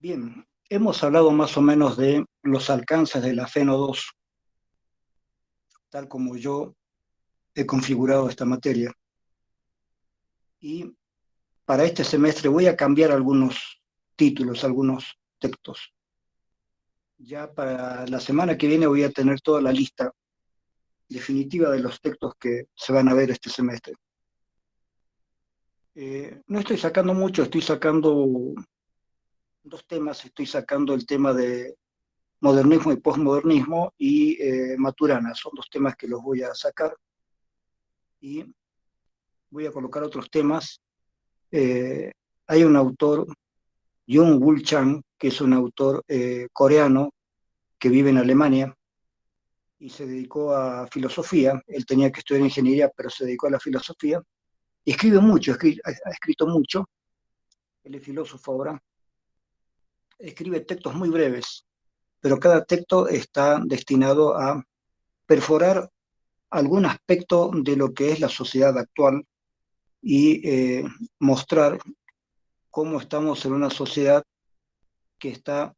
Bien, hemos hablado más o menos de los alcances de la FENO 2, tal como yo he configurado esta materia. Y para este semestre voy a cambiar algunos títulos, algunos textos. Ya para la semana que viene voy a tener toda la lista definitiva de los textos que se van a ver este semestre. No estoy sacando mucho, estoy sacando dos temas. Estoy sacando el tema de modernismo y posmodernismo y Maturana. Son dos temas que los voy a sacar y voy a colocar otros temas. Hay un autor, Jung-Woo Chang, que es un autor coreano que vive en Alemania y se dedicó a filosofía. Él tenía que estudiar ingeniería, pero se dedicó a la filosofía. Y escribe mucho, ha escrito mucho. Él es filósofo ahora. Escribe textos muy breves, pero cada texto está destinado a perforar algún aspecto de lo que es la sociedad actual y mostrar cómo estamos en una sociedad que está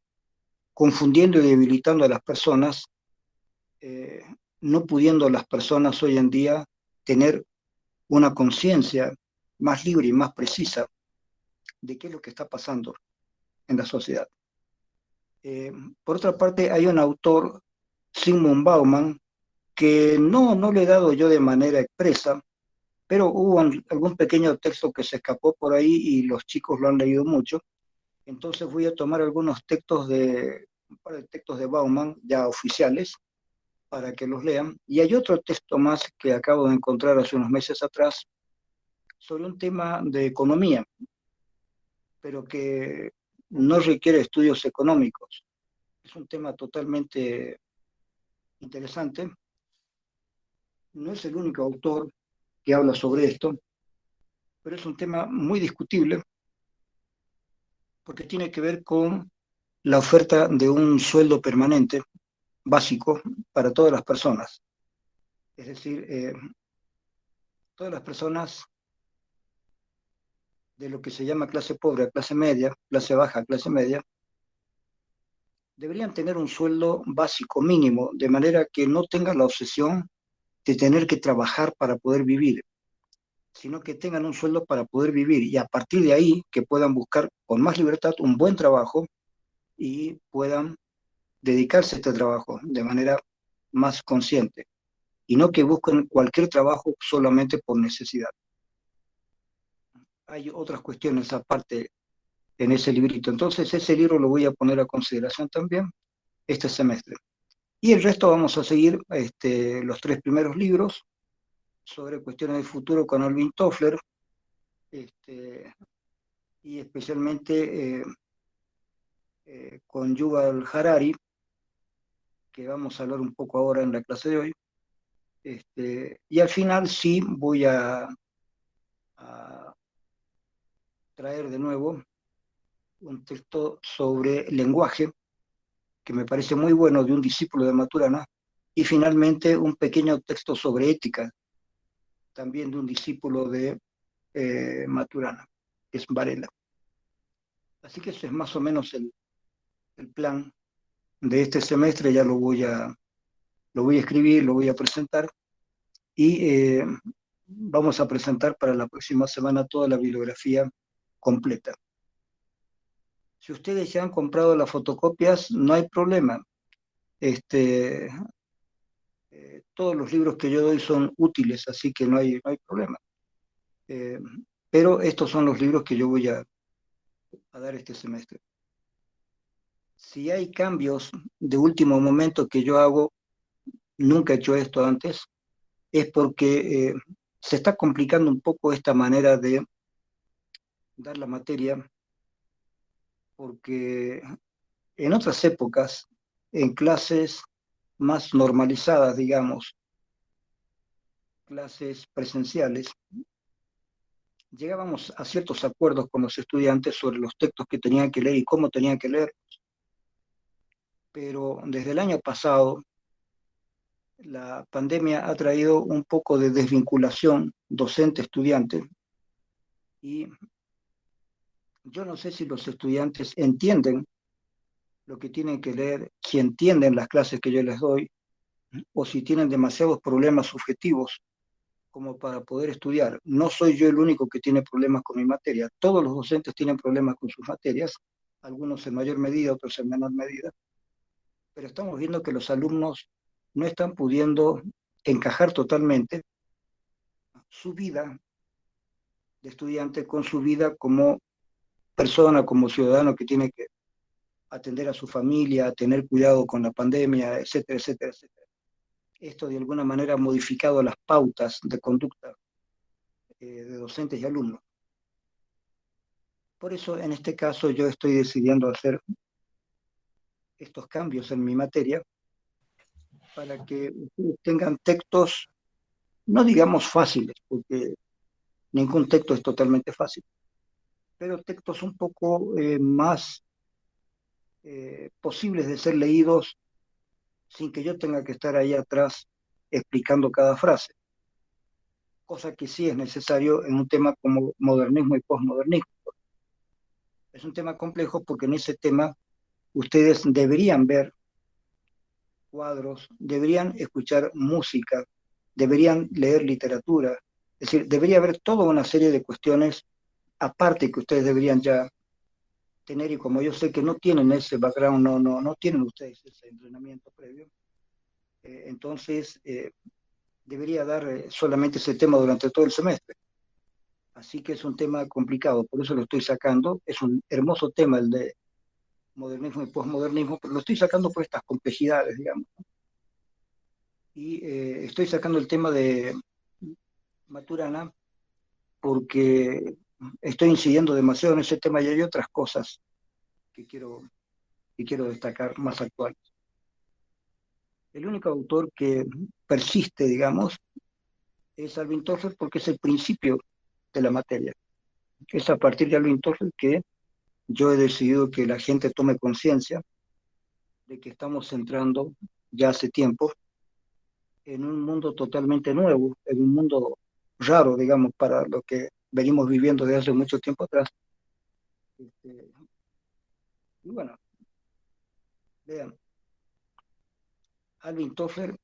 confundiendo y debilitando a las personas, eh, no pudiendo las personas hoy en día tener una conciencia más libre y más precisa de qué es lo que está pasando en la sociedad. Por otra parte, hay un autor, Zygmunt Bauman, que no le he dado yo de manera expresa, pero hubo algún pequeño texto que se escapó por ahí y los chicos lo han leído mucho. Entonces voy a tomar algunos textos un par de textos de Bauman, ya oficiales, para que los lean. Y hay otro texto más que acabo de encontrar hace unos meses atrás sobre un tema de economía, pero que no requiere estudios económicos. Es un tema totalmente interesante. No es el único autor que habla sobre esto, pero es un tema muy discutible porque tiene que ver con la oferta de un sueldo permanente básico para todas las personas. Es decir, todas las personas de lo que se llama clase pobre, clase media, clase baja, clase media, deberían tener un sueldo básico mínimo, de manera que no tengan la obsesión de tener que trabajar para poder vivir, sino que tengan un sueldo para poder vivir y a partir de ahí que puedan buscar con más libertad un buen trabajo y puedan dedicarse a este trabajo de manera más consciente y no que busquen cualquier trabajo solamente por necesidad. Hay otras cuestiones aparte en ese librito. Entonces ese libro lo voy a poner a consideración también este semestre. Y el resto vamos a seguir los tres primeros libros sobre cuestiones del futuro con Alvin Toffler, y especialmente con Yuval Harari, que vamos a hablar un poco ahora en la clase de hoy. Y al final sí voy a traer de nuevo un texto sobre lenguaje, que me parece muy bueno, de un discípulo de Maturana, y finalmente un pequeño texto sobre ética, también de un discípulo de Maturana, que es Varela. Así que ese es más o menos el plan de este semestre. Ya lo voy a escribir, lo voy a presentar, y vamos a presentar para la próxima semana toda la bibliografía completa. Si ustedes ya han comprado las fotocopias, no hay problema. Todos los libros que yo doy son útiles, así que no hay problema. Eh, pero estos son los libros que yo voy a dar este semestre. Si hay cambios de último momento que yo hago, nunca he hecho esto antes, es porque se está complicando un poco esta manera de dar la materia, porque en otras épocas, en clases más normalizadas, digamos, clases presenciales, llegábamos a ciertos acuerdos con los estudiantes sobre los textos que tenían que leer y cómo tenían que leer, pero desde el año pasado la pandemia ha traído un poco de desvinculación docente-estudiante, y yo no sé si los estudiantes entienden lo que tienen que leer, si entienden las clases que yo les doy, o si tienen demasiados problemas subjetivos como para poder estudiar. No soy yo el único que tiene problemas con mi materia. Todos los docentes tienen problemas con sus materias, algunos en mayor medida, otros en menor medida, pero estamos viendo que los alumnos no están pudiendo encajar totalmente su vida de estudiante con su vida como persona, como ciudadano que tiene que atender a su familia, tener cuidado con la pandemia, etcétera, etcétera, etcétera. Esto de alguna manera ha modificado las pautas de conducta de docentes y alumnos. Por eso, en este caso, yo estoy decidiendo hacer estos cambios en mi materia para que ustedes tengan textos, no digamos fáciles, porque ningún texto es totalmente fácil, pero textos un poco más posibles de ser leídos sin que yo tenga que estar ahí atrás explicando cada frase, cosa que sí es necesario en un tema como modernismo y posmodernismo. Es un tema complejo porque en ese tema ustedes deberían ver cuadros, deberían escuchar música, deberían leer literatura, es decir, debería haber toda una serie de cuestiones aparte que ustedes deberían ya tener y como yo sé que no tienen ese background, no tienen ustedes ese entrenamiento previo, entonces debería dar solamente ese tema durante todo el semestre. Así que es un tema complicado, por eso lo estoy sacando. Es un hermoso tema el de modernismo y posmodernismo, pero lo estoy sacando por estas complejidades, digamos. Y estoy sacando el tema de Maturana porque estoy incidiendo demasiado en ese tema y hay otras cosas que quiero destacar más actuales. El único autor que persiste, digamos, es Alvin Toffler porque es el principio de la materia. Es a partir de Alvin Toffler que yo he decidido que la gente tome conciencia de que estamos entrando ya hace tiempo en un mundo totalmente nuevo, en un mundo raro, digamos, para lo que venimos viviendo desde hace mucho tiempo atrás. Este, y bueno, vean, Alvin Toffler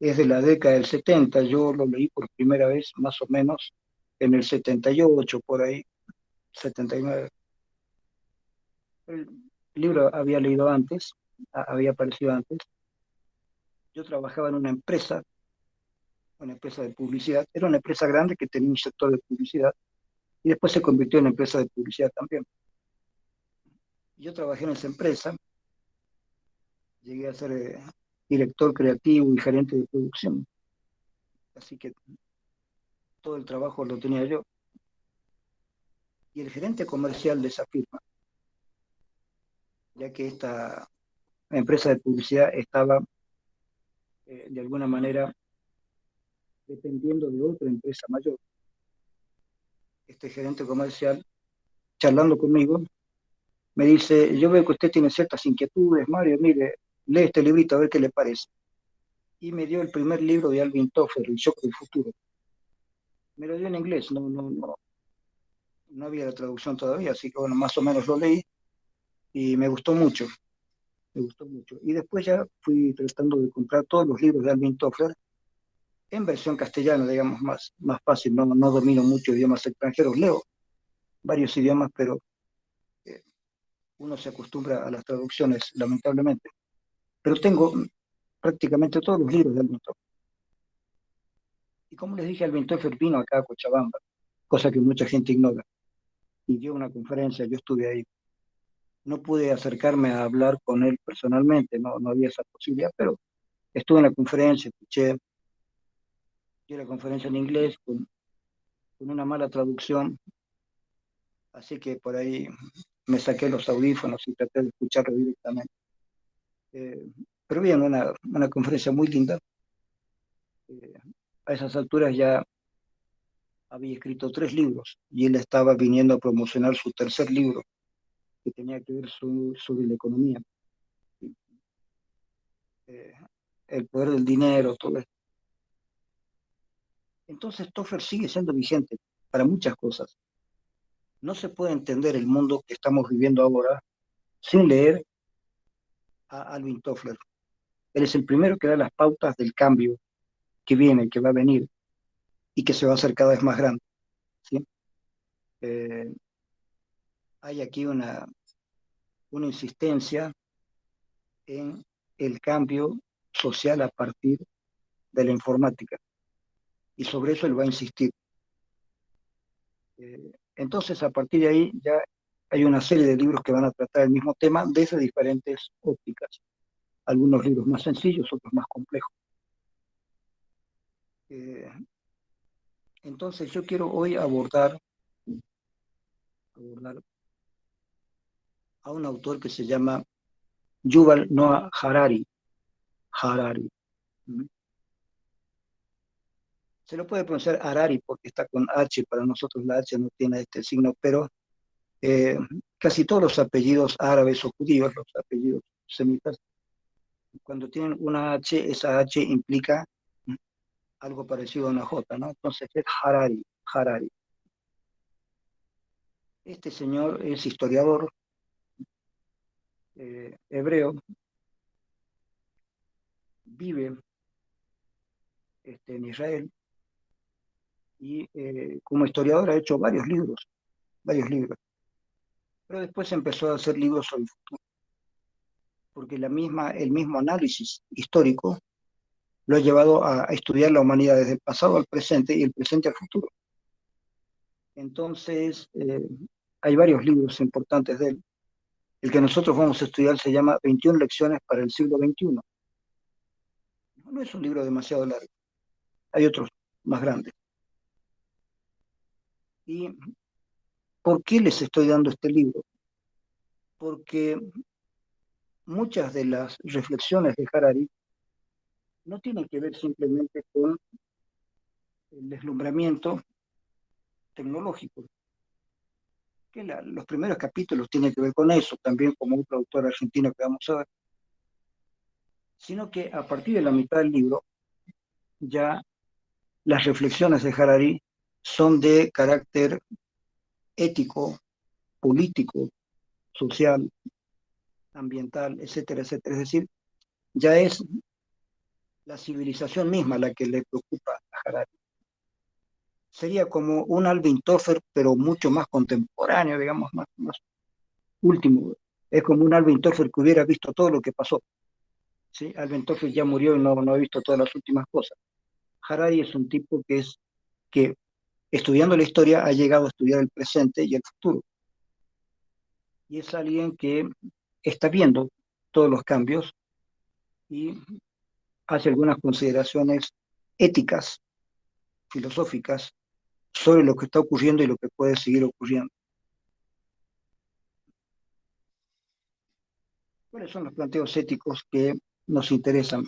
es de la década del 70, yo lo leí por primera vez más o menos en el 78, por ahí, 79. El libro había leído antes, había aparecido antes. Yo trabajaba en una empresa de publicidad, era una empresa grande que tenía un sector de publicidad y después se convirtió en empresa de publicidad también. Yo trabajé en esa empresa, llegué a ser director creativo y gerente de producción, así que todo el trabajo lo tenía yo. Y el gerente comercial de esa firma, ya que esta empresa de publicidad estaba de alguna manera dependiendo de otra empresa mayor. Este gerente comercial, charlando conmigo, me dice, yo veo que usted tiene ciertas inquietudes, Mario, mire, lee este librito a ver qué le parece. Y me dio el primer libro de Alvin Toffler, El shock del futuro. Me lo dio en inglés, no había la traducción todavía, así que bueno, más o menos lo leí y me gustó mucho. Y después ya fui tratando de comprar todos los libros de Alvin Toffler en versión castellana, digamos, más fácil, no domino mucho idiomas extranjeros, leo varios idiomas, pero eh, uno se acostumbra a las traducciones, lamentablemente. Pero tengo prácticamente todos los libros de Alvin Toffler. Y como les dije, Alvin Toffler vino acá a Cochabamba, cosa que mucha gente ignora, y dio una conferencia, yo estuve ahí. No pude acercarme a hablar con él personalmente, no había esa posibilidad, pero estuve en la conferencia, escuché, di la conferencia en inglés con una mala traducción, así que por ahí me saqué los audífonos y traté de escucharlo directamente. Eh, pero bien, una conferencia muy linda. Eh, a esas alturas ya había escrito 3 libros y él estaba viniendo a promocionar su tercer libro, que tenía que ver sobre la economía, eh, el poder del dinero, todo esto. Entonces Toffler sigue siendo vigente para muchas cosas. No se puede entender el mundo que estamos viviendo ahora sin leer a Alvin Toffler. Él es el primero que da las pautas del cambio que viene, que va a venir y que se va a hacer cada vez más grande, ¿sí? Hay aquí una insistencia en el cambio social a partir de la informática, y sobre eso él va a insistir. Entonces, a partir de ahí ya hay una serie de libros que van a tratar el mismo tema desde diferentes ópticas. Algunos libros más sencillos, otros más complejos. Entonces, yo quiero hoy abordar a un autor que se llama Yuval Noah Harari. Harari. Se lo puede pronunciar Harari porque está con H, para nosotros la H no tiene este signo, pero casi todos los apellidos árabes o judíos, los apellidos semitas, cuando tienen una H, esa H implica algo parecido a una J, ¿no? Entonces es Harari, Harari. Este señor es historiador hebreo, vive en Israel y como historiador ha hecho varios libros, pero después empezó a hacer libros sobre el futuro, porque el mismo análisis histórico lo ha llevado a estudiar la humanidad desde el pasado al presente y el presente al futuro. Entonces, hay varios libros importantes de él. El que nosotros vamos a estudiar se llama 21 lecciones para el siglo XXI. No es un libro demasiado largo. Hay otros más grandes. ¿Y por qué les estoy dando este libro? Porque muchas de las reflexiones de Harari no tienen que ver simplemente con el deslumbramiento tecnológico, que los primeros capítulos tienen que ver con eso, también como otro autor argentino que vamos a ver, sino que a partir de la mitad del libro ya las reflexiones de Harari son de carácter ético, político, social, ambiental, etcétera, etcétera. Es decir, ya es la civilización misma la que le preocupa a Harari. Sería como un Alvin Toffler, pero mucho más contemporáneo, digamos, más último. Es como un Alvin Toffler que hubiera visto todo lo que pasó. ¿Sí? Alvin Toffler ya murió y no ha visto todas las últimas cosas. Harari es un tipo que estudiando la historia ha llegado a estudiar el presente y el futuro. Y es alguien que está viendo todos los cambios y hace algunas consideraciones éticas, filosóficas, sobre lo que está ocurriendo y lo que puede seguir ocurriendo. ¿Cuáles son los planteos éticos que nos interesan?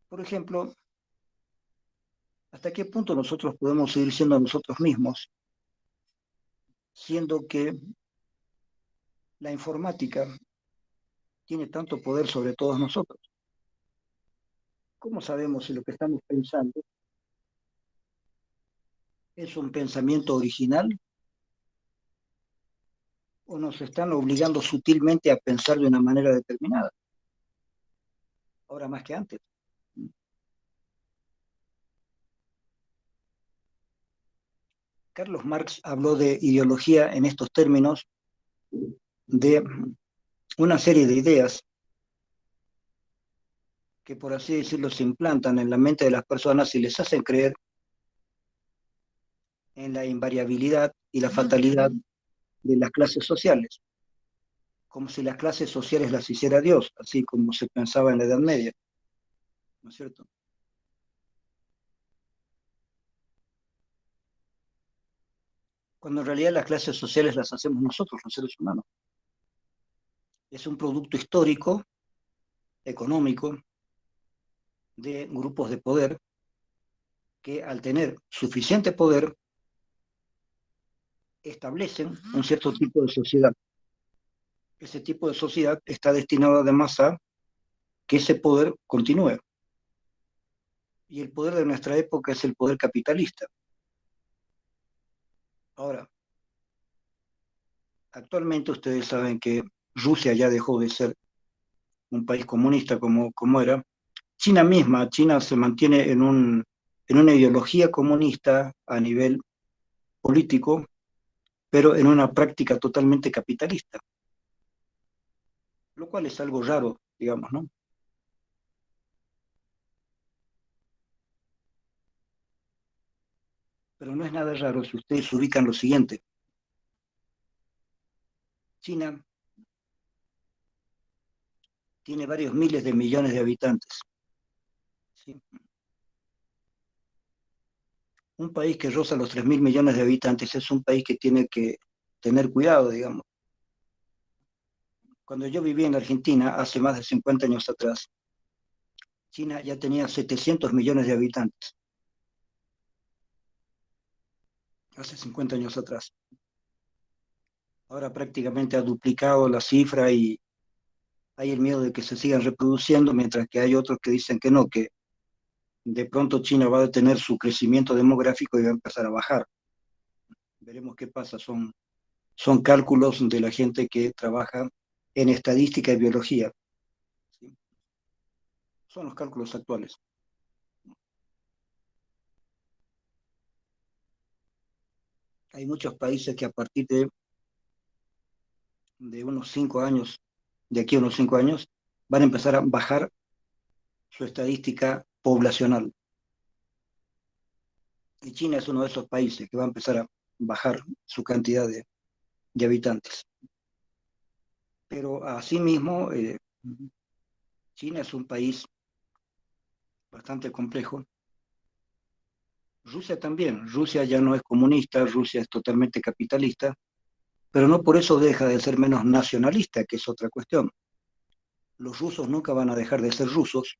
Por ejemplo, ¿hasta qué punto nosotros podemos seguir siendo nosotros mismos, siendo que la informática tiene tanto poder sobre todos nosotros? ¿Cómo sabemos si lo que estamos pensando es un pensamiento original o nos están obligando sutilmente a pensar de una manera determinada? Ahora más que antes. Carlos Marx habló de ideología en estos términos, de una serie de ideas que, por así decirlo, se implantan en la mente de las personas y les hacen creer en la invariabilidad y la fatalidad de las clases sociales, como si las clases sociales las hiciera Dios, así como se pensaba en la Edad Media, ¿no es cierto? Cuando en realidad las clases sociales las hacemos nosotros, los seres humanos. Es un producto histórico, económico, de grupos de poder que al tener suficiente poder establecen un cierto tipo de sociedad. Ese tipo de sociedad está destinado además a que ese poder continúe. Y el poder de nuestra época es el poder capitalista. Ahora, actualmente ustedes saben que Rusia ya dejó de ser un país comunista como era. China se mantiene en una ideología comunista a nivel político, pero en una práctica totalmente capitalista, lo cual es algo raro, digamos, ¿no? Pero no es nada raro si ustedes ubican lo siguiente. China tiene varios miles de millones de habitantes, ¿sí? Un país que roza los 3.000 millones de habitantes es un país que tiene que tener cuidado, digamos. Cuando yo viví en Argentina, hace más de 50 años atrás, China ya tenía 700 millones de habitantes, hace 50 años atrás. Ahora prácticamente ha duplicado la cifra y hay el miedo de que se sigan reproduciendo, mientras que hay otros que dicen que no, que de pronto China va a detener su crecimiento demográfico y va a empezar a bajar. Veremos qué pasa. Son cálculos de la gente que trabaja en estadística y biología, ¿sí? Son los cálculos actuales. Hay muchos países que a partir de unos 5 años, de aquí a unos 5 años, van a empezar a bajar su estadística poblacional. Y China es uno de esos países que va a empezar a bajar su cantidad de habitantes. Pero asimismo, China es un país bastante complejo. Rusia también. Rusia ya no es comunista, Rusia es totalmente capitalista, pero no por eso deja de ser menos nacionalista, que es otra cuestión. Los rusos nunca van a dejar de ser rusos,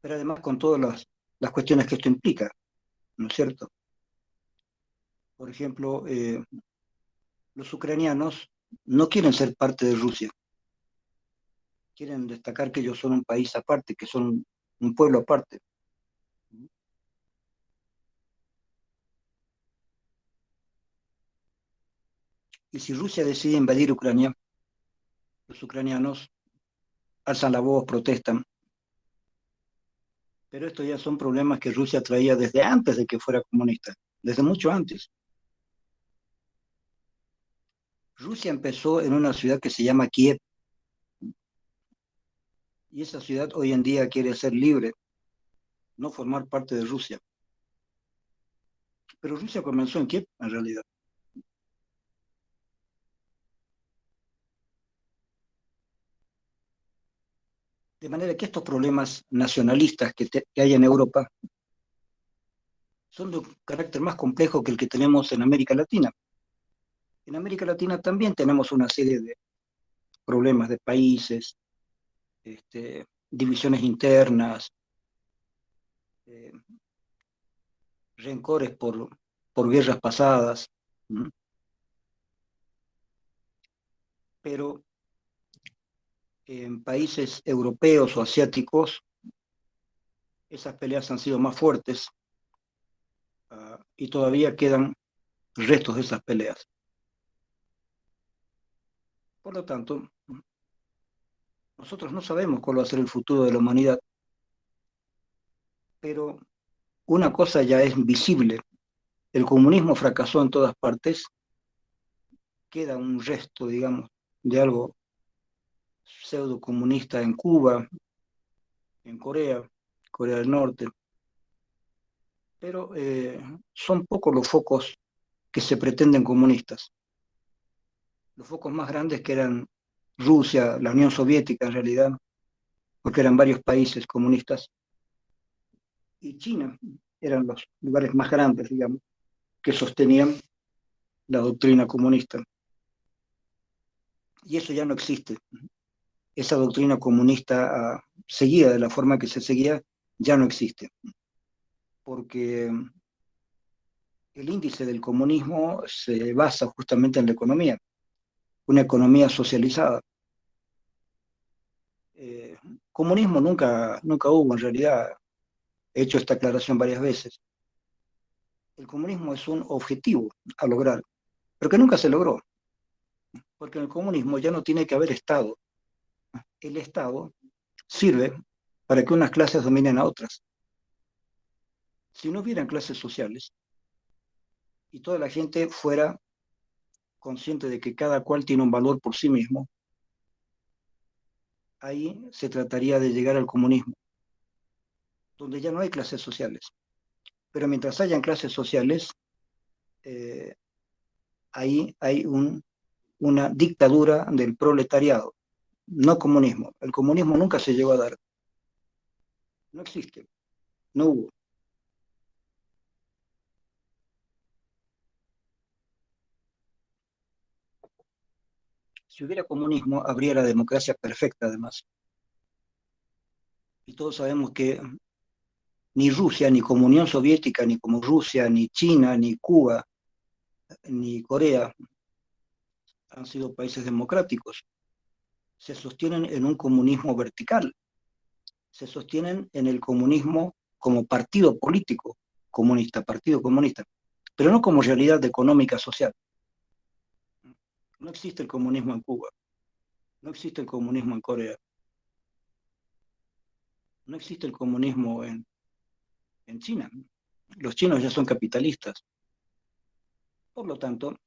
pero además con todas las cuestiones que esto implica, ¿no es cierto? Por ejemplo, los ucranianos no quieren ser parte de Rusia, quieren destacar que ellos son un país aparte, que son un pueblo aparte. Y si Rusia decide invadir Ucrania, los ucranianos alzan la voz, protestan, pero estos ya son problemas que Rusia traía desde antes de que fuera comunista, desde mucho antes. Rusia empezó en una ciudad que se llama Kiev, y esa ciudad hoy en día quiere ser libre, no formar parte de Rusia. Pero Rusia comenzó en Kiev, en realidad. De manera que estos problemas nacionalistas que hay en Europa son de un carácter más complejo que el que tenemos en América Latina. En América Latina también tenemos una serie de problemas de países, divisiones internas, eh, rencores por guerras pasadas, ¿no? Pero en países europeos o asiáticos esas peleas han sido más fuertes, y todavía quedan restos de esas peleas. Por lo tanto, nosotros no sabemos cuál va a ser el futuro de la humanidad, pero una cosa ya es visible: el comunismo fracasó en todas partes, queda un resto, digamos, de algo pseudo comunista en Cuba, en Corea del Norte, pero son pocos los focos que se pretenden comunistas. Los focos más grandes que eran Rusia, la Unión Soviética en realidad, porque eran varios países comunistas, y China eran los lugares más grandes, digamos, que sostenían la doctrina comunista. Y eso ya no existe. Esa doctrina comunista seguida de la forma que se seguía ya no existe, porque el índice del comunismo se basa justamente en la economía, una economía socializada. Eh, Comunismo nunca hubo, en realidad. He hecho esta aclaración varias veces. El comunismo es un objetivo a lograr, pero que nunca se logró. porque en el comunismo ya no tiene que haber Estado. El Estado sirve para que unas clases dominen a otras. Si no hubieran clases sociales y toda la gente fuera consciente de que cada cual tiene un valor por sí mismo, ahí se trataría de llegar al comunismo, donde ya no hay clases sociales. Pero mientras hayan clases sociales, eh, ahí hay una dictadura del proletariado, no comunismo. El comunismo nunca se llegó a dar, no existe, no hubo. Si hubiera comunismo, habría la democracia perfecta además. Y todos sabemos que ni Rusia, ni como Unión Soviética, ni como Rusia, ni China, ni Cuba, ni Corea han sido países democráticos. Se sostienen en un comunismo vertical, se sostienen en el comunismo como partido político comunista, partido comunista, pero no como realidad económica social. No existe el comunismo en Cuba, no existe el comunismo en Corea, no existe el comunismo en China. Los chinos ya son capitalistas. Por lo tanto,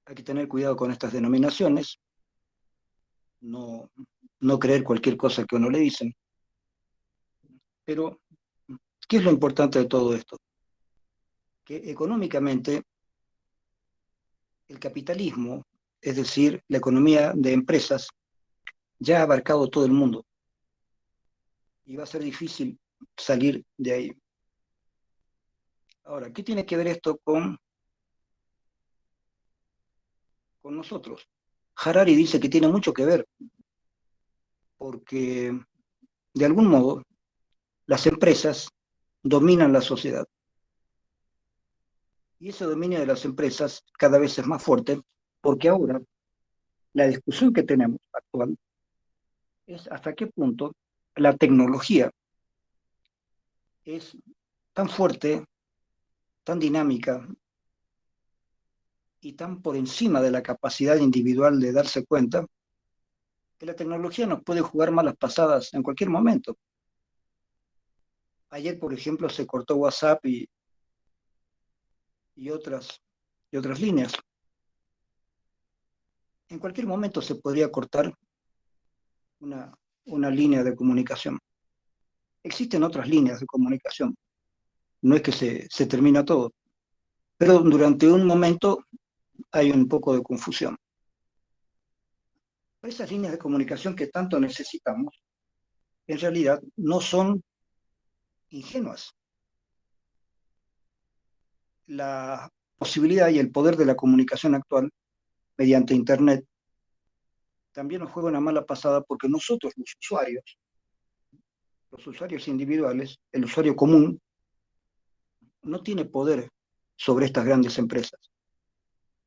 hay que tener cuidado con estas denominaciones, no, no creer cualquier cosa que uno le dicen. Pero, ¿qué es lo importante de todo esto? Que económicamente el capitalismo, es decir, la economía de empresas, ya ha abarcado todo el mundo y va a ser difícil salir de ahí. Ahora, ¿qué tiene que ver esto con nosotros? Harari dice que tiene mucho que ver, porque de algún modo las empresas dominan la sociedad. Y ese dominio de las empresas cada vez es más fuerte, porque ahora la discusión que tenemos actual es hasta qué punto la tecnología es tan fuerte, tan dinámica y tan por encima de la capacidad individual de darse cuenta que la tecnología nos puede jugar malas pasadas en cualquier momento. Ayer, por ejemplo, se cortó WhatsApp y y otras líneas. En cualquier momento se podría cortar una, una línea de comunicación. Existen otras líneas de comunicación, no es que se termina todo, pero durante un momento hay un poco de confusión. Esas líneas de comunicación que tanto necesitamos, en realidad no son ingenuas. La posibilidad y el poder de la comunicación actual mediante Internet también nos juega una mala pasada porque nosotros, los usuarios individuales, el usuario común, no tiene poder sobre estas grandes empresas.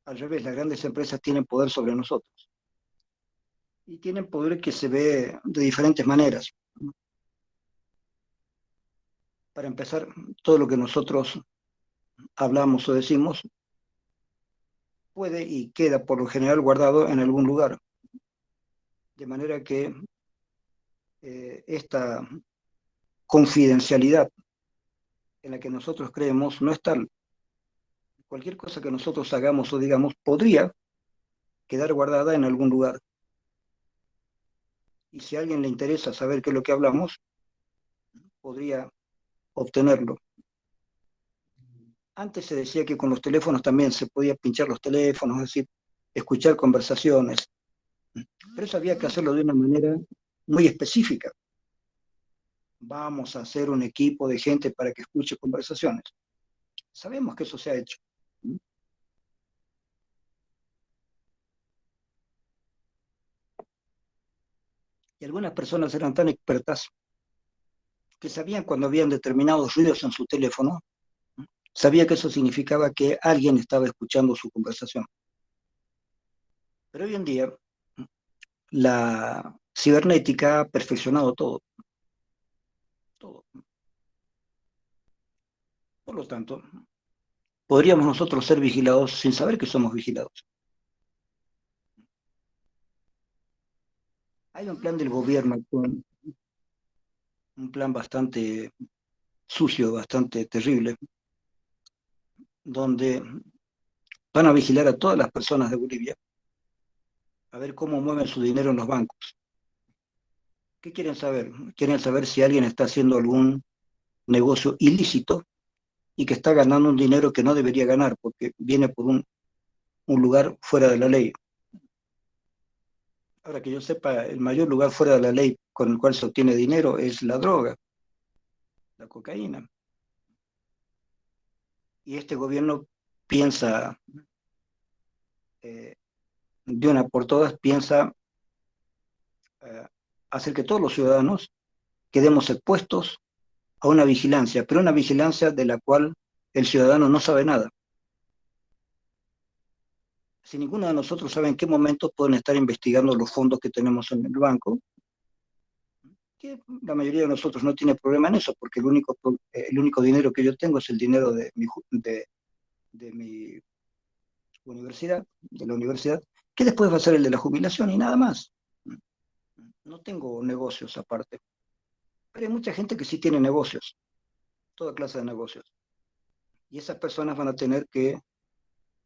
Al revés, las grandes empresas tienen poder sobre nosotros. Y tienen poder que se ve de diferentes maneras. Para empezar, todo lo que nosotros hablamos o decimos puede y queda por lo general guardado en algún lugar. De manera que esta confidencialidad en la que nosotros creemos no es tal. Cualquier cosa que nosotros hagamos o digamos podría quedar guardada en algún lugar. Y si a alguien le interesa saber qué es lo que hablamos, podría obtenerlo. Antes se decía que con los teléfonos también se podía pinchar los teléfonos, es decir, escuchar conversaciones, pero eso había que hacerlo de una manera muy específica. Vamos a hacer un equipo de gente para que escuche conversaciones. Sabemos que eso se ha hecho. Y algunas personas eran tan expertas que sabían cuando habían determinados ruidos en su teléfono, sabía que eso significaba que alguien estaba escuchando su conversación. Pero hoy en día la cibernética ha perfeccionado todo, todo. Por lo tanto, podríamos nosotros ser vigilados sin saber que somos vigilados. Hay un plan del gobierno, un plan bastante sucio, bastante terrible, donde van a vigilar a todas las personas de Bolivia, a ver cómo mueven su dinero en los bancos. ¿Qué quieren saber? Quieren saber si alguien está haciendo algún negocio ilícito y que está ganando un dinero que no debería ganar porque viene por un lugar fuera de la ley. Ahora que yo sepa, el mayor lugar fuera de la ley con el cual se obtiene dinero es la droga, la cocaína. Y este gobierno piensa, eh, de una por todas, piensa eh, hacer que todos los ciudadanos quedemos expuestos a una vigilancia, pero una vigilancia de la cual el ciudadano no sabe nada. Si ninguno de nosotros sabe en qué momento pueden estar investigando los fondos que tenemos en el banco, que la mayoría de nosotros no tiene problema en eso, porque el único dinero que yo tengo es el dinero de mi universidad, de la universidad, que después va a ser el de la jubilación y nada más. No tengo negocios aparte. Pero hay mucha gente que sí tiene negocios, toda clase de negocios. Y esas personas van a tener que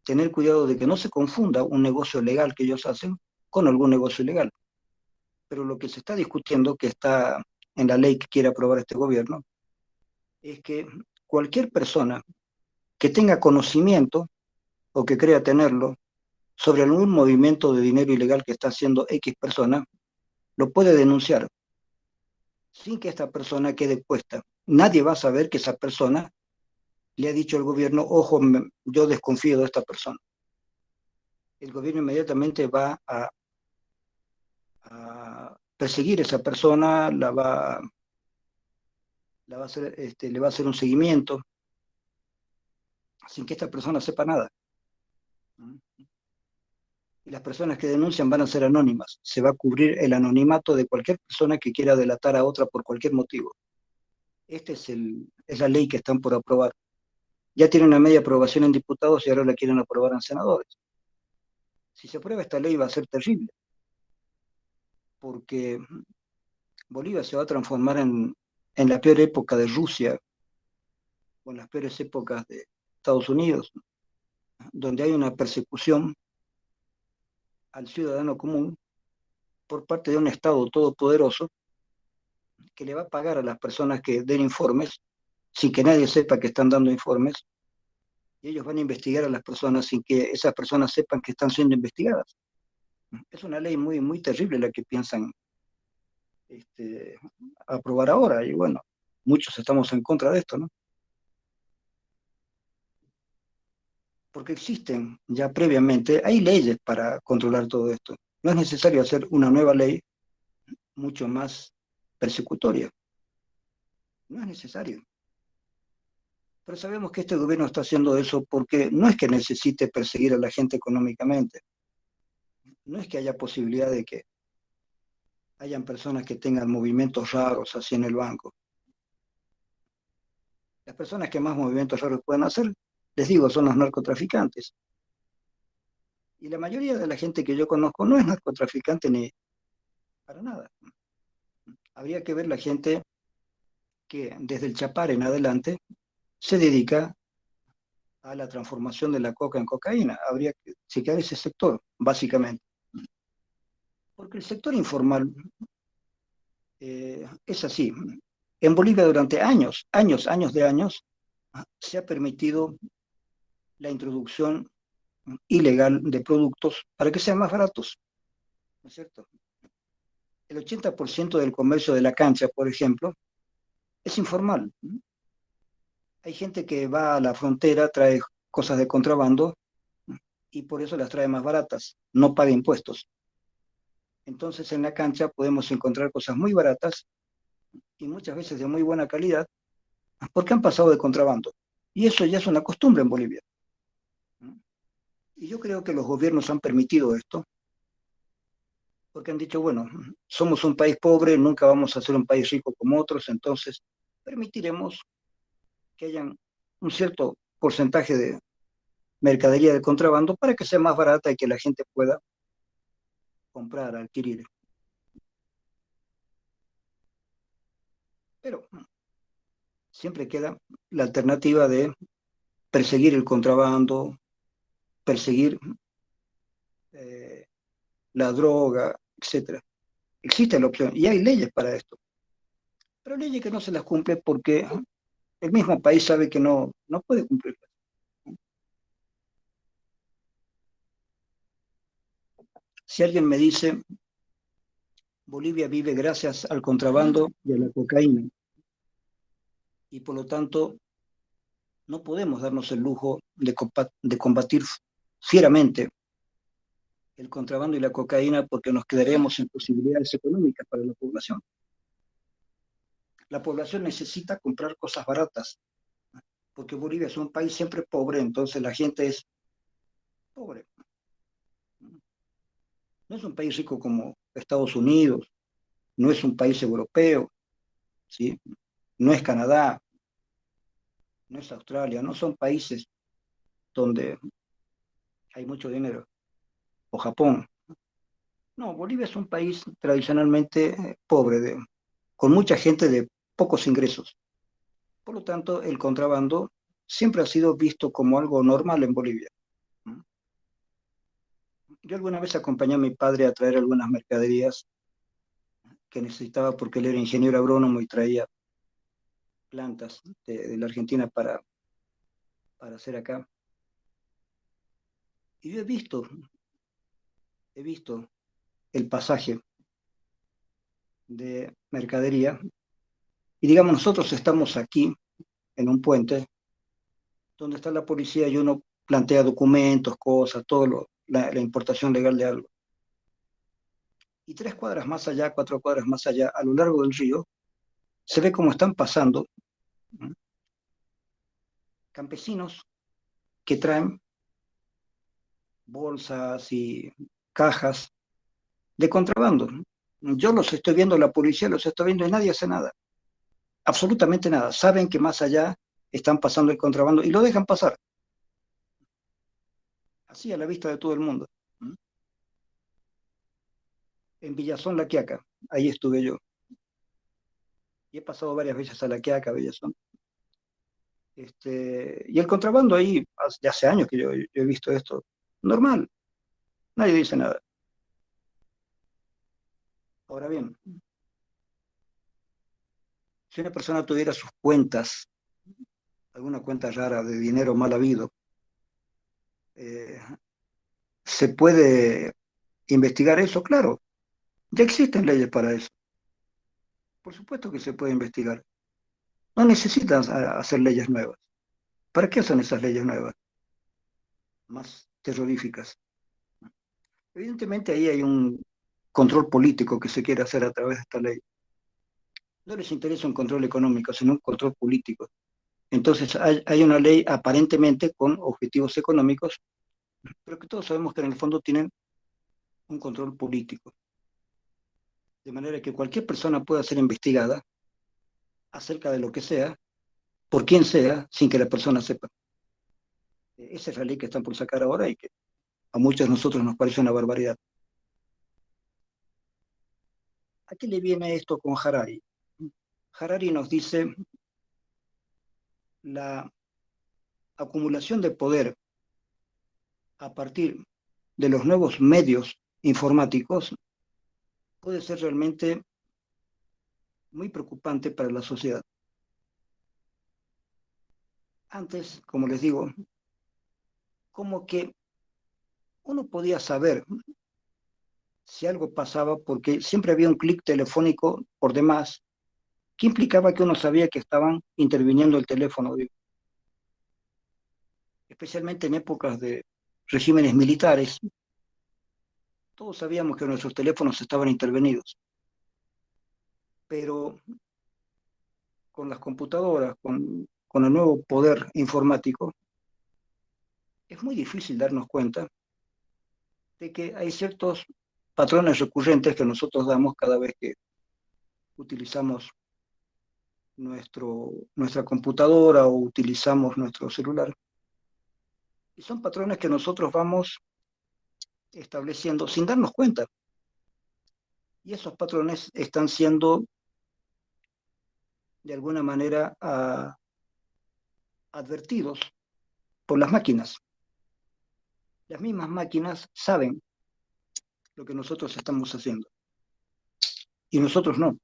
tener cuidado de que no se confunda un negocio legal que ellos hacen con algún negocio ilegal. Pero lo que se está discutiendo, que está en la ley que quiere aprobar este gobierno, es que cualquier persona que tenga conocimiento o que crea tenerlo sobre algún movimiento de dinero ilegal que está haciendo X persona, lo puede denunciar sin que esta persona quede puesta. Nadie va a saber que esa persona le ha dicho al gobierno, ojo, yo desconfío de esta persona. El gobierno inmediatamente va a perseguir a esa persona, la va a hacer, le va a hacer un seguimiento sin que esta persona sepa nada. Y las personas que denuncian van a ser anónimas. Se va a cubrir el anonimato de cualquier persona que quiera delatar a otra por cualquier motivo. Esta es la ley que están por aprobar. Ya tiene una media aprobación en diputados y ahora la quieren aprobar en senadores. Si se aprueba esta ley va a ser terrible, porque Bolivia se va a transformar en la peor época de Rusia o en las peores épocas de Estados Unidos, donde hay una persecución al ciudadano común por parte de un Estado todopoderoso que le va a pagar a las personas que den informes sin que nadie sepa que están dando informes, y ellos van a investigar a las personas sin que esas personas sepan que están siendo investigadas. Es una ley muy, muy terrible la que piensan este, aprobar ahora, y bueno, muchos estamos en contra de esto, ¿no? Porque existen ya previamente, hay leyes para controlar todo esto. No es necesario hacer una nueva ley mucho más persecutoria. No es necesario. Pero sabemos que este gobierno está haciendo eso porque no es que necesite perseguir a la gente económicamente. No es que haya posibilidad de que hayan personas que tengan movimientos raros así en el banco. Las personas que más movimientos raros pueden hacer, les digo, son los narcotraficantes. Y la mayoría de la gente que yo conozco no es narcotraficante ni para nada. Habría que ver la gente que desde el Chapar en adelante se dedica a la transformación de la coca en cocaína. Habría que chequear ese sector, básicamente. Porque el sector informal es así. En Bolivia durante años de años, se ha permitido la introducción ilegal de productos para que sean más baratos, ¿no es cierto? El 80% del comercio de la cancha, por ejemplo, es informal. Hay gente que va a la frontera, trae cosas de contrabando y por eso las trae más baratas, no paga impuestos. Entonces en la cancha podemos encontrar cosas muy baratas y muchas veces de muy buena calidad porque han pasado de contrabando. Y eso ya es una costumbre en Bolivia. Y yo creo que los gobiernos han permitido esto porque han dicho, bueno, somos un país pobre, nunca vamos a ser un país rico como otros, entonces permitiremos que hayan un cierto porcentaje mercadería de contrabando para que sea más barata y que la gente pueda comprar, adquirir. Pero siempre queda la alternativa de perseguir el contrabando, perseguir eh, la droga, etcétera. Existe la opción y hay leyes para esto, pero leyes que no se las cumple porque el mismo país sabe que no puede cumplirlas. Si alguien me dice, Bolivia vive gracias al contrabando y a la cocaína, y por lo tanto no podemos darnos el lujo de combatir fieramente el contrabando y la cocaína porque nos quedaremos sin posibilidades económicas para la población. La población necesita comprar cosas baratas, porque Bolivia es un país siempre pobre, entonces la gente es pobre. No es un país rico como Estados Unidos, no es un país europeo, ¿sí? No es Canadá, no es Australia, no son países donde hay mucho dinero, o Japón. No, Bolivia es un país tradicionalmente pobre, con mucha gente de pocos ingresos. Por lo tanto, el contrabando siempre ha sido visto como algo normal en Bolivia. Yo alguna vez acompañé a mi padre a traer algunas mercaderías que necesitaba porque él era ingeniero agrónomo y traía plantas de la Argentina para hacer acá. Y yo he visto el pasaje de mercadería y digamos, nosotros estamos aquí en un puente donde está la policía y uno plantea documentos, cosas, la importación legal de algo. Y 3 cuadras más allá, 4 cuadras más allá, a lo largo del río, se ve cómo están pasando ¿no? Campesinos que traen bolsas y cajas de contrabando. Yo los estoy viendo, la policía los está viendo y nadie hace nada, absolutamente nada. Saben que más allá están pasando el contrabando y lo dejan pasar, así a la vista de todo el mundo. En Villazón, La Quiaca, ahí estuve yo. Y he pasado varias veces a La Quiaca, Villazón. Y el contrabando ahí, ya hace años que yo he visto esto, normal, nadie dice nada. Ahora bien, si una persona tuviera sus cuentas, alguna cuenta rara de dinero mal habido, eh, ¿se puede investigar eso? Claro, ya existen leyes para eso. Por supuesto que se puede investigar. No necesitan hacer leyes nuevas. ¿Para qué son esas leyes nuevas? Más terroríficas. Evidentemente ahí hay un control político que se quiere hacer a través de esta ley. No les interesa un control económico, sino un control político. Entonces hay una ley aparentemente con objetivos económicos, pero que todos sabemos que en el fondo tienen un control político. De manera que cualquier persona pueda ser investigada acerca de lo que sea, por quien sea, sin que la persona sepa. Esa es la ley que están por sacar ahora y que a muchos de nosotros nos parece una barbaridad. ¿A qué le viene esto con Harari? Harari nos dice la acumulación de poder a partir de los nuevos medios informáticos puede ser realmente muy preocupante para la sociedad. Antes, como les digo, como que uno podía saber si algo pasaba porque siempre había un clic telefónico por demás que implicaba que uno sabía que estaban interviniendo el teléfono, especialmente en épocas de regímenes militares. Todos sabíamos que nuestros teléfonos estaban intervenidos, pero con las computadoras, con el nuevo poder informático, es muy difícil darnos cuenta de que hay ciertos patrones recurrentes que nosotros damos cada vez que utilizamos nuestra computadora o utilizamos nuestro celular. Y son patrones que nosotros vamos estableciendo sin darnos cuenta. Y esos patrones están siendo, de alguna manera, advertidos por las máquinas. Las mismas máquinas saben lo que nosotros estamos haciendo y nosotros no.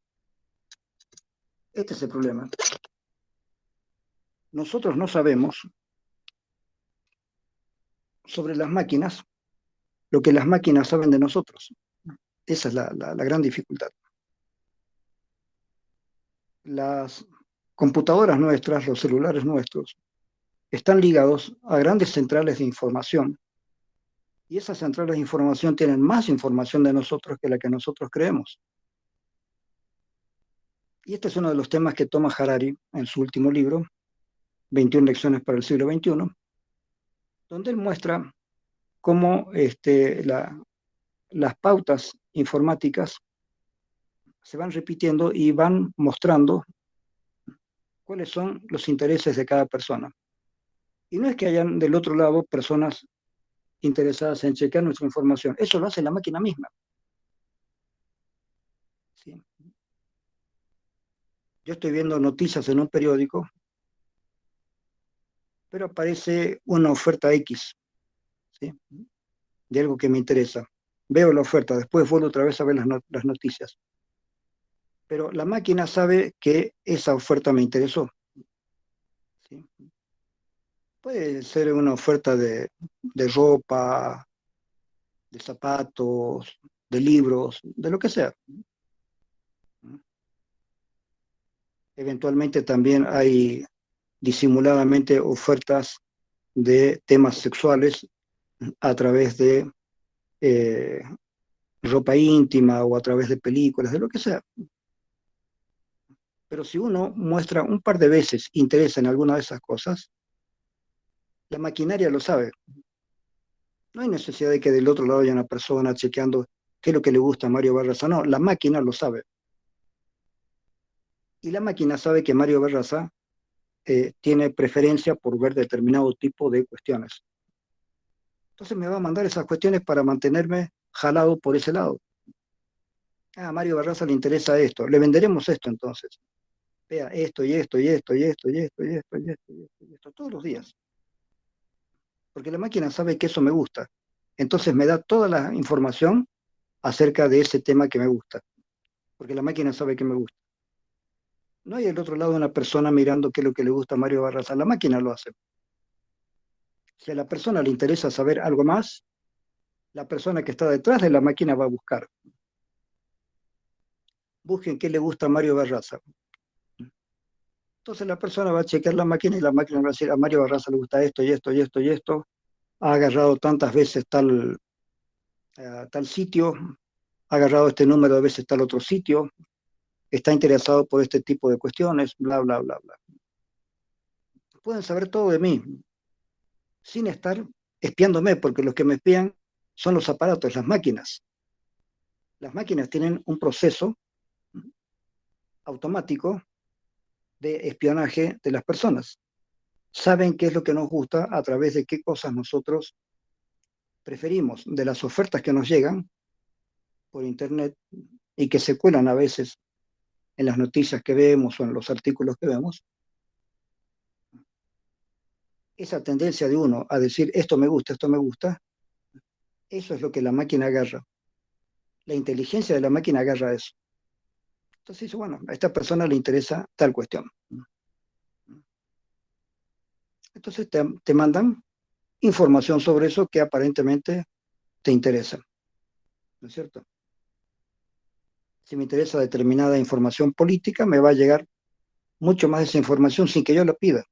Este es el problema. Nosotros no sabemos sobre las máquinas lo que las máquinas saben de nosotros. Esa es la gran dificultad. Las computadoras nuestras, los celulares nuestros, están ligados a grandes centrales de información. Y esas centrales de información tienen más información de nosotros que la que nosotros creemos. Y este es uno de los temas que toma Harari en su último libro, 21 lecciones para el siglo XXI, donde él muestra cómo las pautas informáticas se van repitiendo y van mostrando cuáles son los intereses de cada persona. Y no es que hayan del otro lado personas interesadas en chequear nuestra información, eso lo hace la máquina misma. ¿Sí? Yo estoy viendo noticias en un periódico, pero aparece una oferta X, ¿sí? De algo que me interesa. Veo la oferta, después vuelvo otra vez a ver las noticias. Pero la máquina sabe que esa oferta me interesó. ¿Sí? Puede ser una oferta de ropa, de zapatos, de libros, de lo que sea. Eventualmente también hay disimuladamente ofertas de temas sexuales a través de eh, ropa íntima o a través de películas, de lo que sea. Pero si uno muestra un par de veces interés en alguna de esas cosas, la maquinaria lo sabe. No hay necesidad de que del otro lado haya una persona chequeando qué es lo que le gusta a Mario Barraza. No, la máquina lo sabe. Y la máquina sabe que Mario Barraza tiene preferencia por ver determinado tipo de cuestiones. Entonces me va a mandar esas cuestiones para mantenerme jalado por ese lado. A Mario Barraza le interesa esto, le venderemos esto entonces. Vea esto y esto y esto y esto y esto y esto y esto y esto y esto todos los días. Porque la máquina sabe que eso me gusta. Entonces me da toda la información acerca de ese tema que me gusta. Porque la máquina sabe que me gusta. No hay del otro lado una persona mirando qué es lo que le gusta a Mario Barraza. La máquina lo hace. Si a la persona le interesa saber algo más, la persona que está detrás de la máquina va a buscar. Busquen qué le gusta a Mario Barraza. Entonces la persona va a chequear la máquina y la máquina va a decir, a Mario Barraza le gusta esto y esto y esto y esto. Ha agarrado tantas veces tal sitio, ha agarrado este número de veces tal otro sitio, está interesado por este tipo de cuestiones, bla, bla, bla, bla. Pueden saber todo de mí, sin estar espiándome, porque los que me espían son los aparatos, las máquinas. Las máquinas tienen un proceso automático de espionaje de las personas. Saben qué es lo que nos gusta a través de qué cosas nosotros preferimos, de las ofertas que nos llegan por internet y que se cuelan a veces en las noticias que vemos o en los artículos que vemos. Esa tendencia de uno a decir esto me gusta, eso es lo que la máquina agarra. La inteligencia de la máquina agarra eso. Entonces dice, bueno, a esta persona le interesa tal cuestión. Entonces te mandan información sobre eso que aparentemente te interesa. ¿No es cierto? Si me interesa determinada información política, me va a llegar mucho más de esa información sin que yo la pida.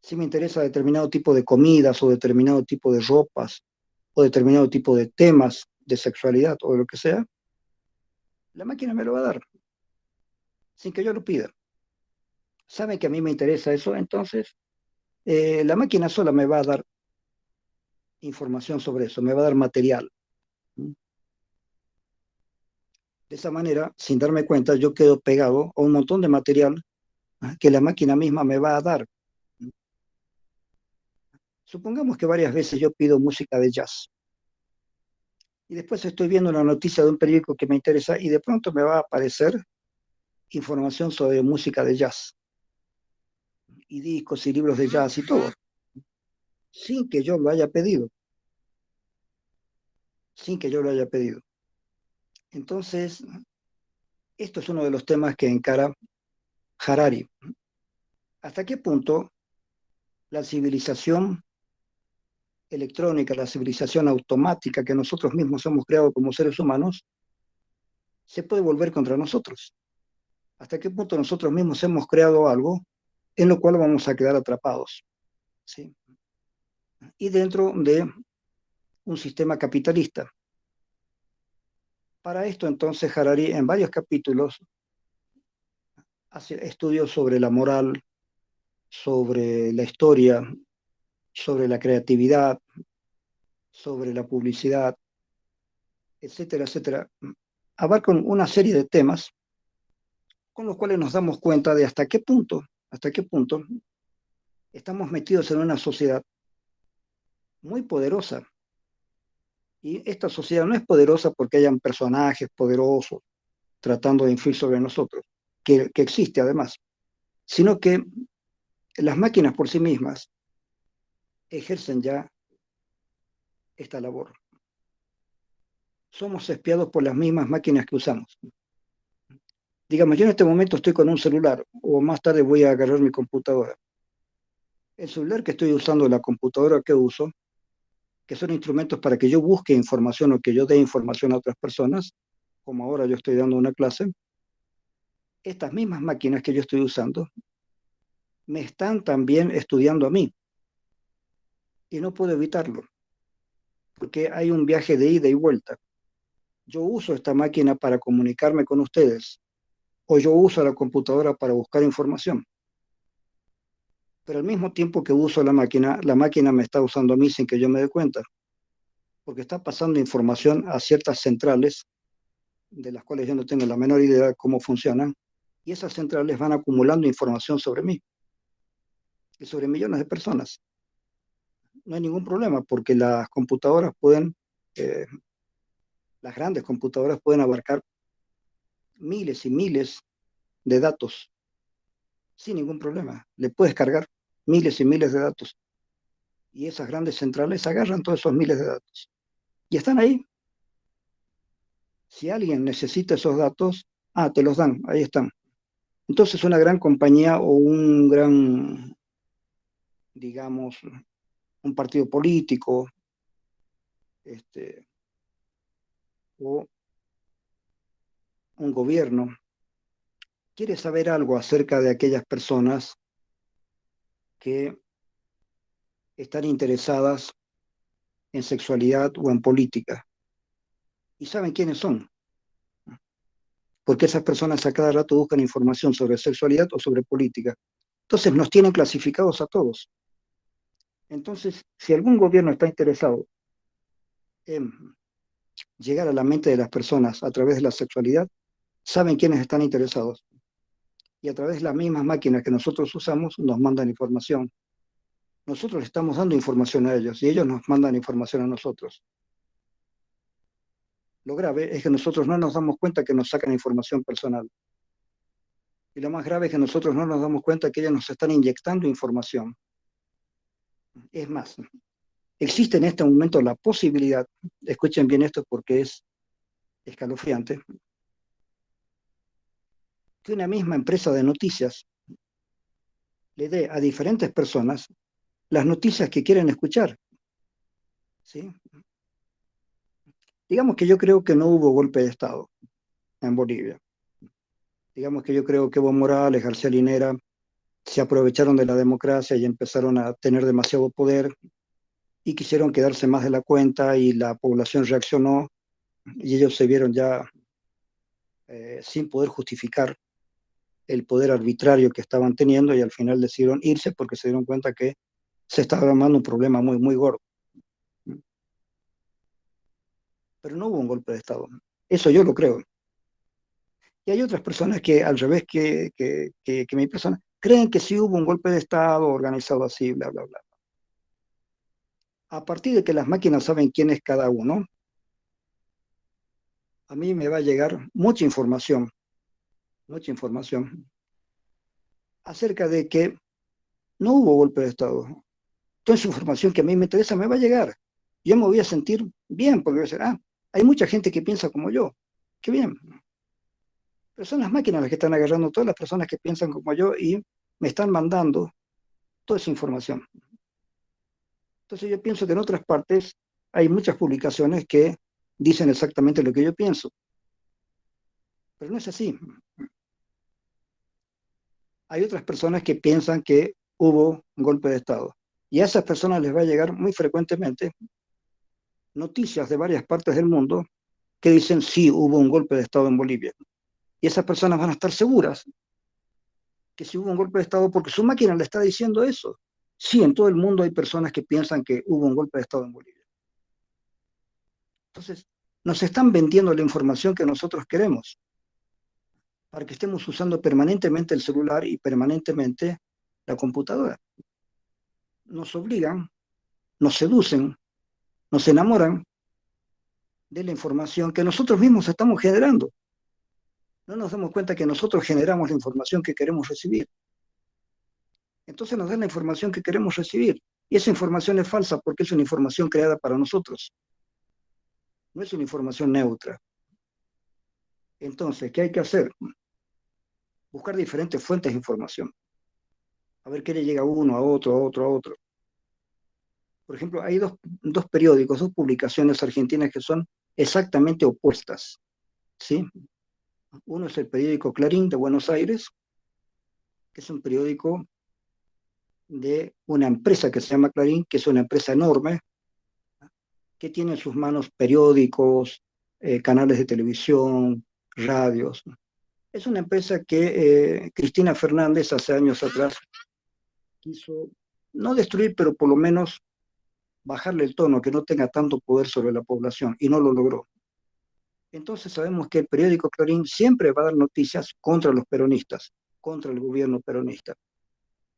Si me interesa determinado tipo de comidas o determinado tipo de ropas o determinado tipo de temas de sexualidad o de lo que sea, la máquina me lo va a dar sin que yo lo pida. Sabe que a mí me interesa eso, entonces la máquina sola me va a dar información sobre eso, me va a dar material. De esa manera, sin darme cuenta, yo quedo pegado a un montón de material que la máquina misma me va a dar Supongamos que varias veces yo pido música de jazz y después estoy viendo una noticia de un periódico que me interesa y de pronto me va a aparecer información sobre música de jazz y discos y libros de jazz y todo, sin que yo lo haya pedido, sin que yo lo haya pedido. Entonces, esto es uno de los temas que encara Harari. ¿Hasta qué punto la civilización electrónica, la civilización automática que nosotros mismos hemos creado como seres humanos, se puede volver contra nosotros? ¿Hasta qué punto nosotros mismos hemos creado algo en lo cual vamos a quedar atrapados? ¿Sí? Y dentro de un sistema capitalista. Para esto, entonces, Harari en varios capítulos hace estudios sobre la moral, sobre la historia, sobre la creatividad, sobre la publicidad, etcétera, etcétera. Abarca una serie de temas con los cuales nos damos cuenta de hasta qué punto estamos metidos en una sociedad muy poderosa. Y esta sociedad no es poderosa porque hayan personajes poderosos tratando de influir sobre nosotros, que existe además, sino que las máquinas por sí mismas ejercen ya esta labor. Somos espiados por las mismas máquinas que usamos. Digamos, yo en este momento estoy con un celular o más tarde voy a agarrar mi computadora. El celular que estoy usando, la computadora que uso, que son instrumentos para que yo busque información o que yo dé información a otras personas, como ahora yo estoy dando una clase, estas mismas máquinas que yo estoy usando me están también estudiando a mí y no puedo evitarlo, porque hay un viaje de ida y vuelta. Yo uso esta máquina para comunicarme con ustedes o yo uso la computadora para buscar información. Pero al mismo tiempo que uso la máquina me está usando a mí sin que yo me dé cuenta, porque está pasando información a ciertas centrales de las cuales yo no tengo la menor idea de cómo funcionan, y esas centrales van acumulando información sobre mí y sobre millones de personas. No hay ningún problema porque las computadoras pueden, eh, las grandes computadoras pueden abarcar miles y miles de datos sin ningún problema. Le puedes cargar miles y miles de datos y esas grandes centrales agarran todos esos miles de datos y están ahí. Si alguien necesita esos datos, te los dan, ahí están. Entonces una gran compañía o un gran, digamos, un partido político, este, o un gobierno, quiere saber algo acerca de aquellas personas que están interesadas en sexualidad o en política. Y saben quiénes son, porque esas personas a cada rato buscan información sobre sexualidad o sobre política. Entonces nos tienen clasificados a todos. Entonces, si algún gobierno está interesado en llegar a la mente de las personas a través de la sexualidad, saben quiénes están interesados. Y a través de las mismas máquinas que nosotros usamos, nos mandan información. Nosotros le estamos dando información a ellos y ellos nos mandan información a nosotros. Lo grave es que nosotros no nos damos cuenta que nos sacan información personal. Y lo más grave es que nosotros no nos damos cuenta que ellos nos están inyectando información. Es más, existe en este momento la posibilidad, escuchen bien esto porque es escalofriante, que una misma empresa de noticias le dé a diferentes personas las noticias que quieren escuchar. ¿Sí? Digamos que yo creo que no hubo golpe de Estado en Bolivia. Digamos que yo creo que Evo Morales, García Linera, se aprovecharon de la democracia y empezaron a tener demasiado poder y quisieron quedarse más de la cuenta y la población reaccionó y ellos se vieron ya sin poder justificar el poder arbitrario que estaban teniendo y al final decidieron irse porque se dieron cuenta que se estaba armando un problema muy, muy gordo. Pero no hubo un golpe de Estado. Eso yo lo creo. Y hay otras personas que, al revés que mi persona, creen que sí hubo un golpe de Estado organizado así, bla, bla, bla. A partir de que las máquinas saben quién es cada uno, a mí me va a llegar mucha información acerca de que no hubo golpe de Estado. Toda esa información que a mí me interesa me va a llegar. Yo me voy a sentir bien porque voy a decir, hay mucha gente que piensa como yo. Qué bien. Pero son las máquinas las que están agarrando todas las personas que piensan como yo y me están mandando toda esa información. Entonces yo pienso que en otras partes hay muchas publicaciones que dicen exactamente lo que yo pienso, pero no es así. Hay otras personas que piensan que hubo un golpe de Estado y a esas personas les va a llegar muy frecuentemente noticias de varias partes del mundo que dicen sí, hubo un golpe de Estado en Bolivia. Y esas personas van a estar seguras que sí hubo un golpe de Estado porque su máquina le está diciendo eso. Sí, en todo el mundo hay personas que piensan que hubo un golpe de Estado en Bolivia. Entonces, nos están vendiendo la información que nosotros queremos para que estemos usando permanentemente el celular y permanentemente la computadora. Nos obligan, nos seducen, nos enamoran de la información que nosotros mismos estamos generando. No nos damos cuenta que nosotros generamos la información que queremos recibir. Entonces nos dan la información que queremos recibir. Y esa información es falsa porque es una información creada para nosotros. No es una información neutra. Entonces, ¿qué hay que hacer? Buscar diferentes fuentes de información. A ver qué le llega a uno, a otro, a otro, a otro. Por ejemplo, hay dos periódicos, dos publicaciones argentinas que son exactamente opuestas. ¿Sí? Uno es el periódico Clarín de Buenos Aires, que es un periódico de una empresa que se llama Clarín, que es una empresa enorme, que tiene en sus manos periódicos, canales de televisión, radios. Es una empresa que Cristina Fernández hace años atrás quiso no destruir, pero por lo menos bajarle el tono, que no tenga tanto poder sobre la población, y no lo logró. Entonces sabemos que el periódico Clarín siempre va a dar noticias contra los peronistas, contra el gobierno peronista,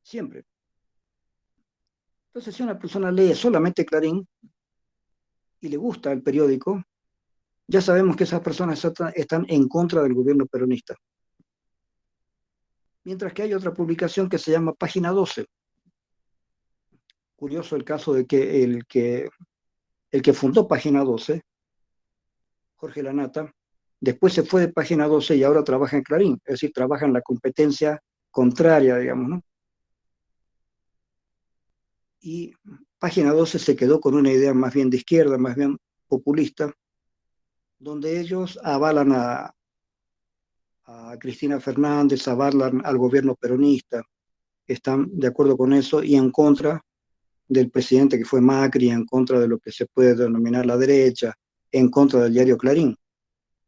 siempre. Entonces si una persona lee solamente Clarín y le gusta el periódico, ya sabemos que esas personas están en contra del gobierno peronista. Mientras que hay otra publicación que se llama Página 12. Curioso el caso de que el que fundó Página 12, Jorge Lanata, después se fue de Página 12 y ahora trabaja en Clarín, es decir, trabaja en la competencia contraria, digamos, ¿no? Y Página 12 se quedó con una idea más bien de izquierda, más bien populista, donde ellos avalan a Cristina Fernández, avalan al gobierno peronista, están de acuerdo con eso y en contra del presidente que fue Macri, en contra de lo que se puede denominar la derecha, en contra del diario Clarín.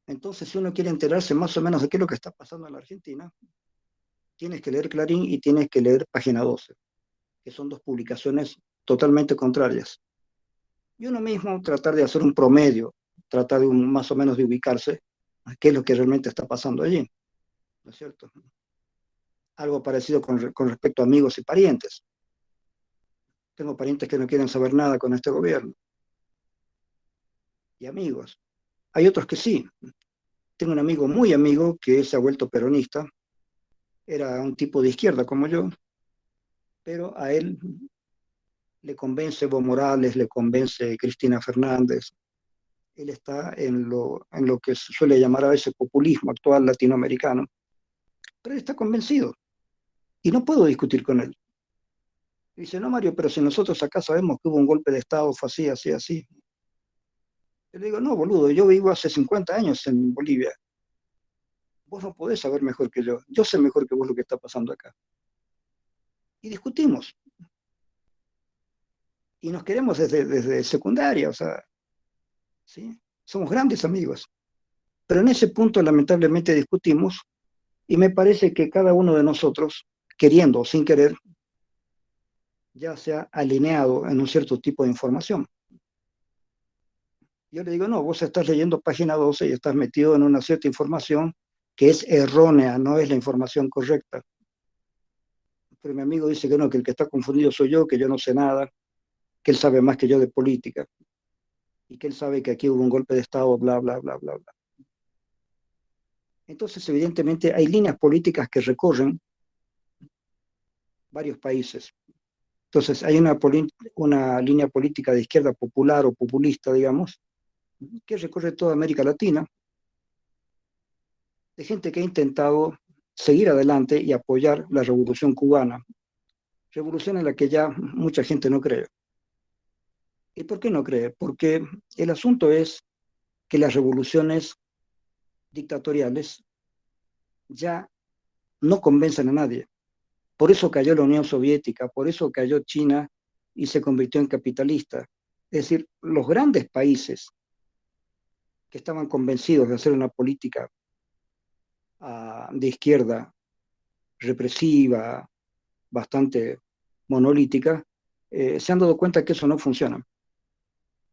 Entonces, si uno quiere enterarse más o menos de qué es lo que está pasando en la Argentina, tienes que leer Clarín y tienes que leer Página 12, que son dos publicaciones totalmente contrarias. Y uno mismo tratar de hacer un promedio, tratar de más o menos de ubicarse a qué es lo que realmente está pasando allí, ¿no es cierto? Algo parecido con respecto a amigos y parientes. Tengo parientes que no quieren saber nada con este gobierno. Y amigos. Hay otros que sí. Tengo un amigo muy amigo que se ha vuelto peronista. Era un tipo de izquierda como yo, pero a él le convence Evo Morales, le convence Cristina Fernández. Él está en lo que se suele llamar a veces populismo actual latinoamericano, pero él está convencido y no puedo discutir con él. Dice, no, Mario, pero si nosotros acá sabemos que hubo un golpe de Estado, fue así, así, así. Yo le digo, no, boludo, yo vivo hace 50 años en Bolivia. Vos no podés saber mejor que yo. Yo sé mejor que vos lo que está pasando acá. Y discutimos. Y nos queremos desde secundaria, o sea, ¿sí? Somos grandes amigos. Pero en ese punto, lamentablemente, discutimos y me parece que cada uno de nosotros, queriendo o sin querer, ya se ha alineado en un cierto tipo de información. Yo le digo, no, vos estás leyendo Página 12 y estás metido en una cierta información que es errónea, no es la información correcta. Pero mi amigo dice que no, que el que está confundido soy yo, que yo no sé nada. que él sabe más que yo de política y que él sabe que aquí hubo un golpe de Estado, bla, bla, bla, bla, bla. Entonces, evidentemente, hay líneas políticas que recorren varios países. Entonces, hay una línea política de izquierda popular o populista, digamos, que recorre toda América Latina, de gente que ha intentado seguir adelante y apoyar la revolución cubana, revolución en la que ya mucha gente no cree. ¿Y por qué no cree? Porque el asunto es que las revoluciones dictatoriales ya no convencen a nadie. Por eso cayó la Unión Soviética, por eso cayó China y se convirtió en capitalista. Es decir, los grandes países que estaban convencidos de hacer una política de izquierda represiva, bastante monolítica, se han dado cuenta que eso no funciona.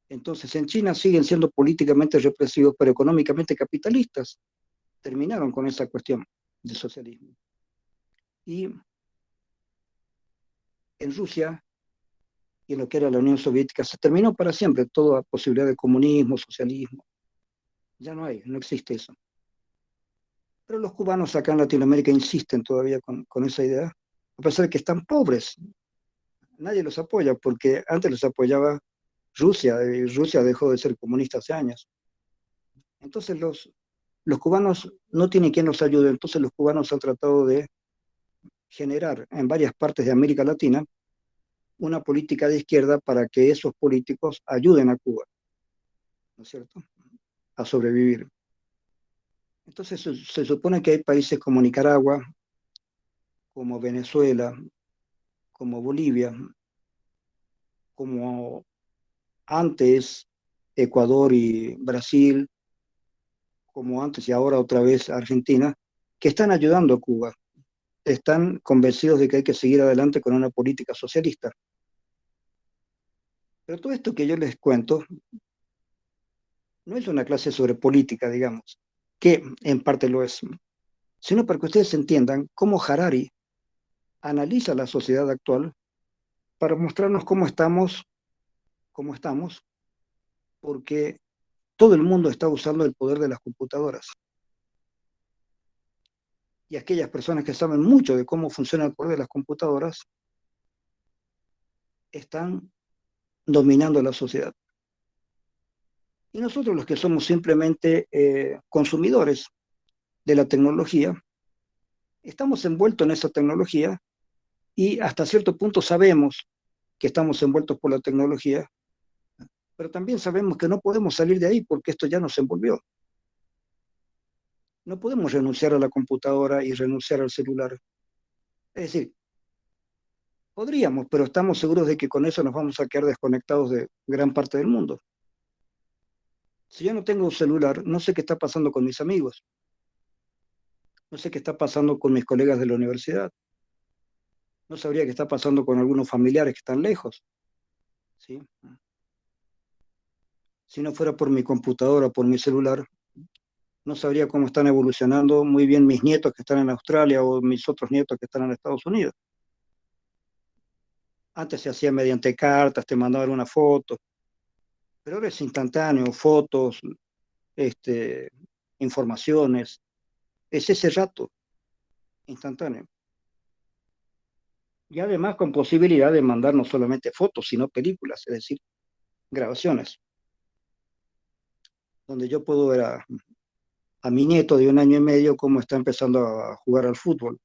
Entonces, en China siguen siendo políticamente represivos, pero económicamente capitalistas. Terminaron con esa cuestión del socialismo. Y en Rusia y en lo que era la Unión Soviética se terminó para siempre toda posibilidad de comunismo, socialismo. Ya no hay, no existe eso. Pero los cubanos acá en Latinoamérica insisten todavía con esa idea, a pesar de que están pobres. Nadie los apoya, porque antes los apoyaba Rusia, y Rusia dejó de ser comunista hace años. Entonces los cubanos no tienen quien los ayude, entonces los cubanos han tratado de generar en varias partes de América Latina una política de izquierda para que esos políticos ayuden a Cuba, ¿no es cierto?, a sobrevivir. Entonces se supone que hay países como Nicaragua, como Venezuela, como Bolivia, como antes Ecuador y Brasil, como antes y ahora otra vez Argentina, que están ayudando a Cuba, están convencidos de que hay que seguir adelante con una política socialista. Pero todo esto que yo les cuento no es una clase sobre política, digamos, que en parte lo es, sino para que ustedes entiendan cómo Harari analiza la sociedad actual para mostrarnos cómo estamos, porque todo el mundo está usando el poder de las computadoras. Y aquellas personas que saben mucho de cómo funciona el poder de las computadoras están dominando la sociedad. Y nosotros los que somos simplemente consumidores de la tecnología, estamos envueltos en esa tecnología y hasta cierto punto sabemos que estamos envueltos por la tecnología, pero también sabemos que no podemos salir de ahí porque esto ya nos envolvió. No podemos renunciar a la computadora y renunciar al celular. Es decir, podríamos, pero estamos seguros de que con eso nos vamos a quedar desconectados de gran parte del mundo. Si yo no tengo un celular, no sé qué está pasando con mis amigos, no sé qué está pasando con mis colegas de la universidad, no sabría qué está pasando con algunos familiares que están lejos, ¿sí? Si no fuera por mi computadora, por mi celular, no sabría cómo están evolucionando muy bien mis nietos que están en Australia o mis otros nietos que están en Estados Unidos. Antes se hacía mediante cartas, te mandaban una foto, pero ahora es instantáneo, fotos, este, informaciones, es ese rato instantáneo. Y además con posibilidad de mandar no solamente fotos, sino películas, es decir, grabaciones, donde yo puedo ver a mi nieto de 1 año y medio cómo está empezando a jugar al fútbol,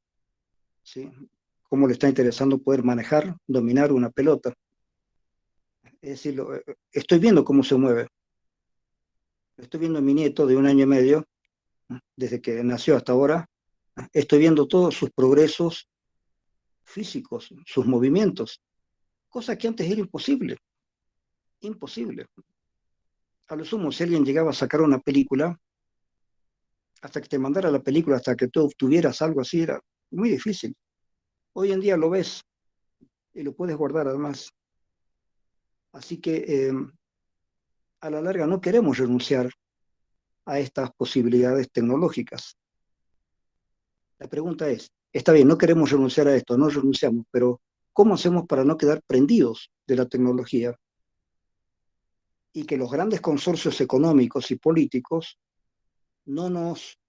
¿sí? Cómo le está interesando poder manejar, dominar una pelota. Es decir, estoy viendo cómo se mueve. Estoy viendo a mi nieto de 1 año y medio, desde que nació hasta ahora. Estoy viendo todos sus progresos físicos, sus movimientos, cosa que antes era imposible, imposible. A lo sumo, si alguien llegaba a sacar una película, hasta que te mandara la película, hasta que tú obtuvieras algo así, era muy difícil. Hoy en día lo ves y lo puedes guardar además. Así que a la larga no queremos renunciar a estas posibilidades tecnológicas. La pregunta es, está bien, no queremos renunciar a esto, no renunciamos, pero ¿cómo hacemos para no quedar prendidos de la tecnología? Y que los grandes consorcios económicos y políticos no nos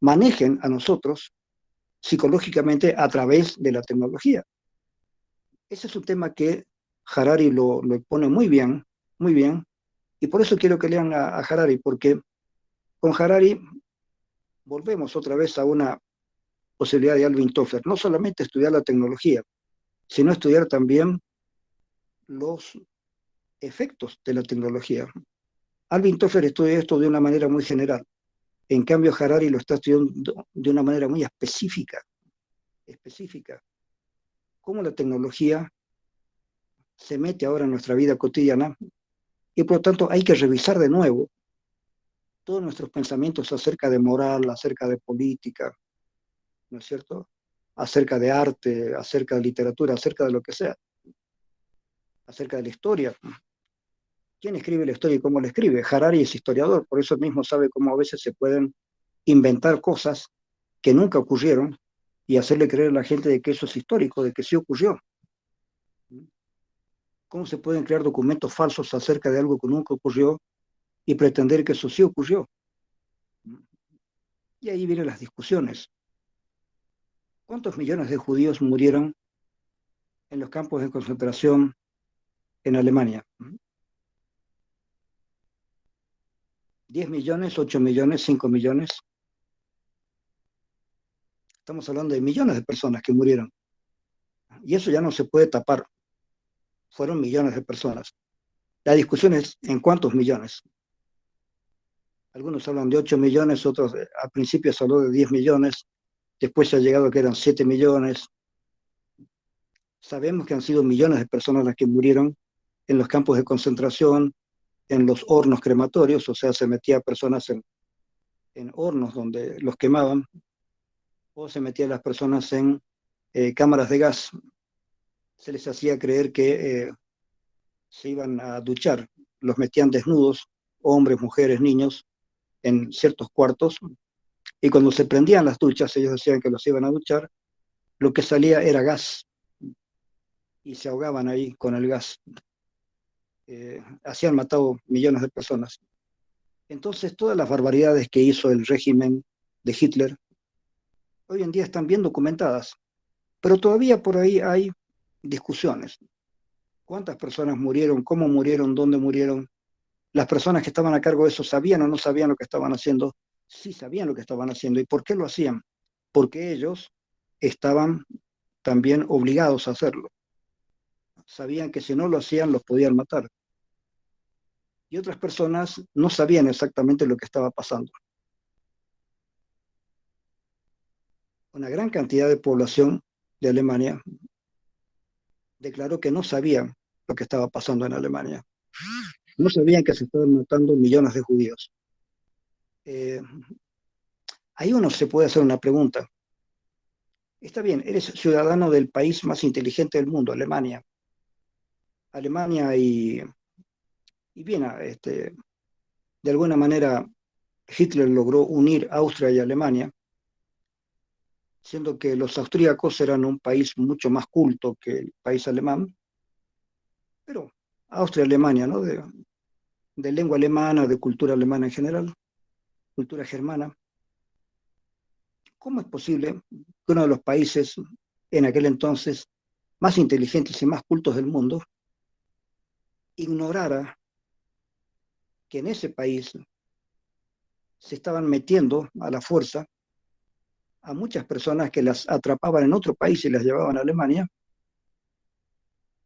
manejen a nosotros psicológicamente a través de la tecnología. Ese es un tema que Harari lo pone muy bien, y por eso quiero que lean a Harari, porque con Harari volvemos otra vez a una posibilidad de Alvin Toffler, no solamente estudiar la tecnología, sino estudiar también los efectos de la tecnología. Alvin Toffler estudia esto de una manera muy general, en cambio Harari lo está estudiando de una manera muy específica. Cómo la tecnología se mete ahora en nuestra vida cotidiana y por lo tanto hay que revisar de nuevo todos nuestros pensamientos acerca de moral, acerca de política, ¿no es cierto? Acerca de arte, acerca de literatura, acerca de lo que sea, acerca de la historia. ¿Quién escribe la historia y cómo la escribe? Harari es historiador, por eso mismo sabe cómo a veces se pueden inventar cosas que nunca ocurrieron y hacerle creer a la gente de que eso es histórico, de que sí ocurrió. ¿Cómo se pueden crear documentos falsos acerca de algo que nunca ocurrió y pretender que eso sí ocurrió? Y ahí vienen las discusiones. ¿Cuántos millones de judíos murieron en los campos de concentración en Alemania? ¿10 millones, 8 millones, 5 millones? Estamos hablando de millones de personas que murieron. Y eso ya no se puede tapar. Fueron millones de personas. La discusión es en cuántos millones. Algunos hablan de 8 millones, otros al principio se habló de 10 millones, después se ha llegado a que eran 7 millones. Sabemos que han sido millones de personas las que murieron en los campos de concentración, en los hornos crematorios, o sea, se metía a personas en hornos donde los quemaban, o se metían las personas en cámaras de gas. Se les hacía creer que se iban a duchar, los metían desnudos, hombres, mujeres, niños, en ciertos cuartos, y cuando se prendían las duchas, ellos decían que los iban a duchar, lo que salía era gas, y se ahogaban ahí con el gas. Así han matado millones de personas. Entonces, todas las barbaridades que hizo el régimen de Hitler, hoy en día están bien documentadas, pero todavía por ahí hay discusiones. ¿Cuántas personas murieron? ¿Cómo murieron? ¿Dónde murieron? Las personas que estaban a cargo de eso sabían o no sabían lo que estaban haciendo. Sí sabían lo que estaban haciendo. ¿Y por qué lo hacían? Porque ellos estaban también obligados a hacerlo. Sabían que si no lo hacían los podían matar. Y otras personas no sabían exactamente lo que estaba pasando. Una gran cantidad de población de Alemania declaró que no sabían lo que estaba pasando en Alemania. No sabían que se estaban matando millones de judíos. Ahí uno se puede hacer una pregunta. Está bien, eres ciudadano del país más inteligente del mundo, Alemania. Alemania y bien, de alguna manera Hitler logró unir Austria y Alemania, siendo que los austríacos eran un país mucho más culto que el país alemán, pero Austria y Alemania, ¿no? De lengua alemana, de cultura alemana en general, cultura germana. ¿Cómo es posible que uno de los países en aquel entonces más inteligentes y más cultos del mundo ignorara que en ese país se estaban metiendo a la fuerza a muchas personas que las atrapaban en otro país y las llevaban a Alemania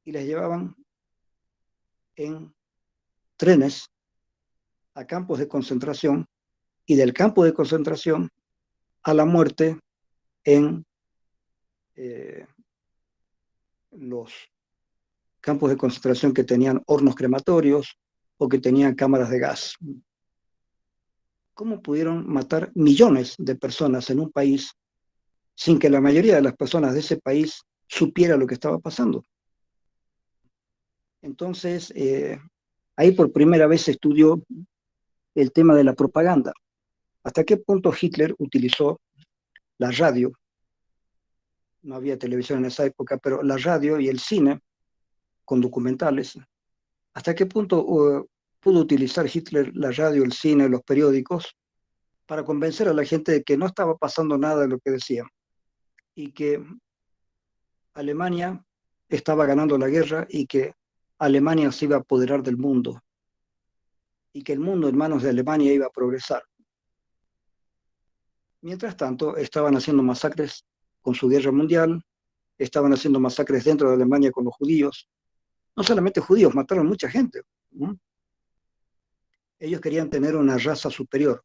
y las llevaban en trenes a campos de concentración y del campo de concentración a la muerte en eh, los campos de concentración que tenían hornos crematorios o que tenían cámaras de gas? ¿Cómo pudieron matar millones de personas en un país sin que la mayoría de las personas de ese país supiera lo que estaba pasando? Entonces, ahí por primera vez se estudió el tema de la propaganda. ¿Hasta qué punto Hitler utilizó la radio no había televisión en esa época, pero la radio y el cine con documentales. ¿Hasta qué punto pudo utilizar Hitler la radio, el cine, los periódicos para convencer a la gente de que no estaba pasando nada de lo que decían y que Alemania estaba ganando la guerra y que Alemania se iba a apoderar del mundo y que el mundo en manos de Alemania iba a progresar? Mientras tanto, estaban haciendo masacres con su guerra mundial, estaban haciendo masacres dentro de Alemania con los judíos. No solamente judíos, mataron mucha gente, ¿no? Ellos querían tener una raza superior.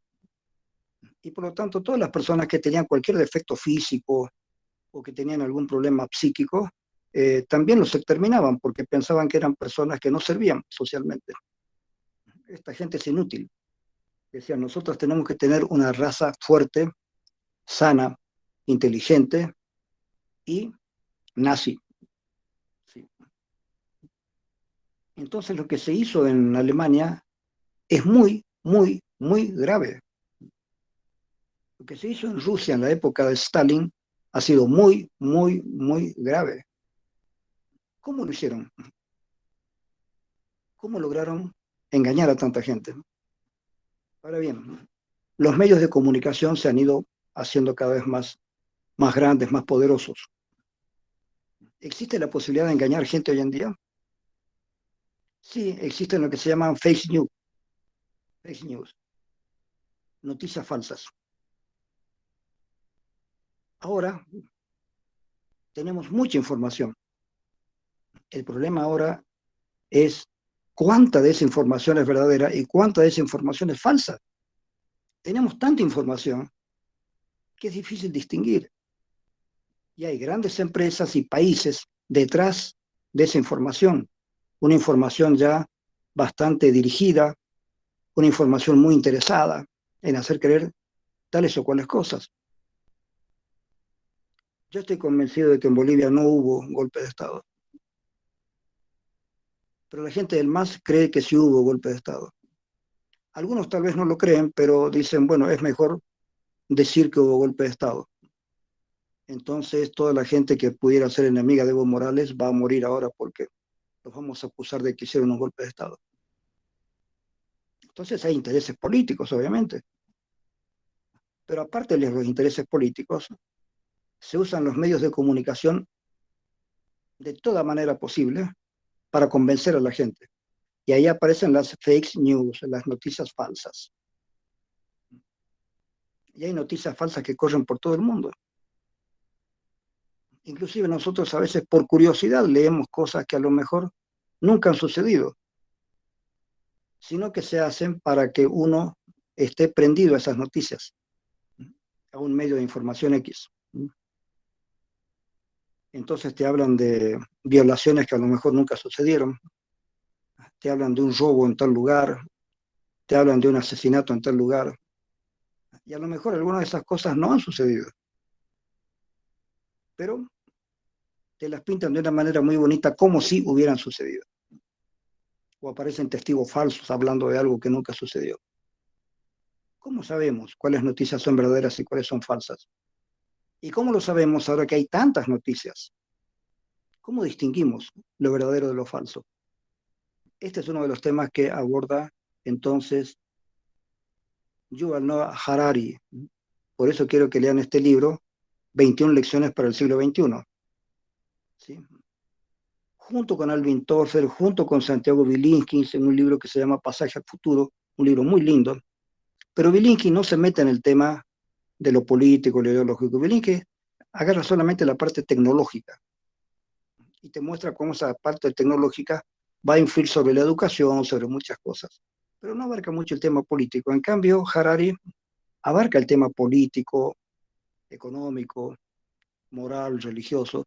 Y por lo tanto, todas las personas que tenían cualquier defecto físico o que tenían algún problema psíquico, también los exterminaban porque pensaban que eran personas que no servían socialmente. Esta gente es inútil. Decían, nosotros tenemos que tener una raza fuerte, sana, inteligente y nazi. Sí. Entonces lo que se hizo en Alemania es muy, muy, muy grave. Lo que se hizo en Rusia en la época de Stalin ha sido muy, muy, muy grave. ¿Cómo lo hicieron? ¿Cómo lograron engañar a tanta gente? Ahora bien, los medios de comunicación se han ido haciendo cada vez más grandes, más poderosos. ¿Existe la posibilidad de engañar gente hoy en día? Sí, existen lo que se llaman fake news, noticias falsas. Ahora tenemos mucha información. El problema ahora es cuánta de esa información es verdadera y cuánta de esa información es falsa. Tenemos tanta información que es difícil distinguir. Y hay grandes empresas y países detrás de esa información. Una información ya bastante dirigida, una información muy interesada en hacer creer tales o cuales cosas. Yo estoy convencido de que en Bolivia no hubo un golpe de Estado, pero la gente del MAS cree que sí hubo golpe de Estado. Algunos tal vez no lo creen, pero dicen, bueno, es mejor decir que hubo golpe de Estado. Entonces toda la gente que pudiera ser enemiga de Evo Morales va a morir ahora porque los vamos a acusar de que hicieron un golpe de Estado. Entonces hay intereses políticos, obviamente. Pero aparte de los intereses políticos, se usan los medios de comunicación de toda manera posible para convencer a la gente. Y ahí aparecen las fake news, las noticias falsas. Y hay noticias falsas que corren por todo el mundo. Inclusive nosotros a veces por curiosidad leemos cosas que a lo mejor nunca han sucedido, sino que se hacen para que uno esté prendido a esas noticias, a un medio de información X. Entonces te hablan de violaciones que a lo mejor nunca sucedieron, te hablan de un robo en tal lugar, te hablan de un asesinato en tal lugar, y a lo mejor algunas de esas cosas no han sucedido, pero te las pintan de una manera muy bonita como si hubieran sucedido. O aparecen testigos falsos hablando de algo que nunca sucedió. ¿Cómo sabemos cuáles noticias son verdaderas y cuáles son falsas? ¿Y cómo lo sabemos ahora que hay tantas noticias? ¿Cómo distinguimos lo verdadero de lo falso? Este es uno de los temas que aborda entonces Yuval Noah Harari. Por eso quiero que lean este libro, 21 lecciones para el siglo XXI. ¿Sí? Junto con Alvin Toffler, junto con Santiago Bilinsky, en un libro que se llama Pasaje al Futuro, un libro muy lindo. Pero Bilinsky no se mete en el tema de lo político, lo ideológico. Bilinsky agarra solamente la parte tecnológica y te muestra cómo esa parte tecnológica va a influir sobre la educación, sobre muchas cosas. Pero no abarca mucho el tema político. En cambio, Harari abarca el tema político, económico, moral, religioso,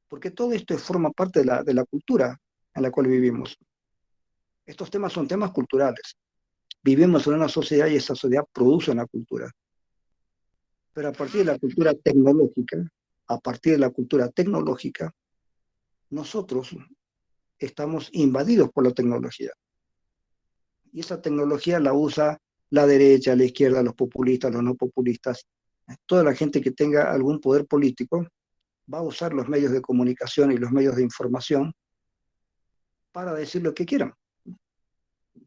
porque todo esto forma parte de la cultura en la cual vivimos. Estos temas son temas culturales. Vivimos en una sociedad y esa sociedad produce una cultura. Pero a partir de la cultura tecnológica, a partir de la cultura tecnológica, nosotros estamos invadidos por la tecnología. Y esa tecnología la usa la derecha, la izquierda, los populistas, los no populistas, toda la gente que tenga algún poder político va a usar los medios de comunicación y los medios de información para decir lo que quieran.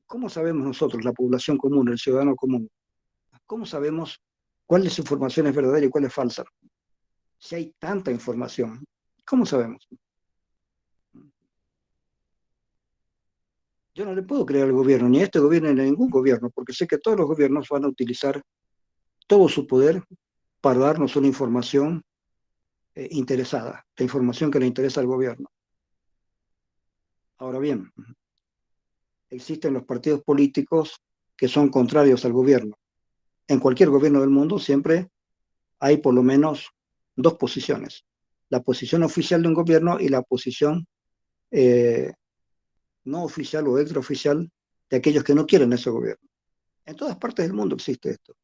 ¿Cómo sabemos nosotros, la población común, el ciudadano común? ¿Cómo sabemos cuál de esa información es verdadera y cuál es falsa? Si hay tanta información, ¿cómo sabemos? Yo no le puedo creer al gobierno, ni a este gobierno, ni a ningún gobierno, porque sé que todos los gobiernos van a utilizar todo su poder para darnos una información interesada, la información que le interesa al gobierno. Ahora bien, existen los partidos políticos que son contrarios al gobierno. En cualquier gobierno del mundo siempre hay por lo menos dos posiciones. La posición oficial de un gobierno y la posición eh, no oficial o extraoficial de aquellos que no quieren ese gobierno. En todas partes del mundo existe esto.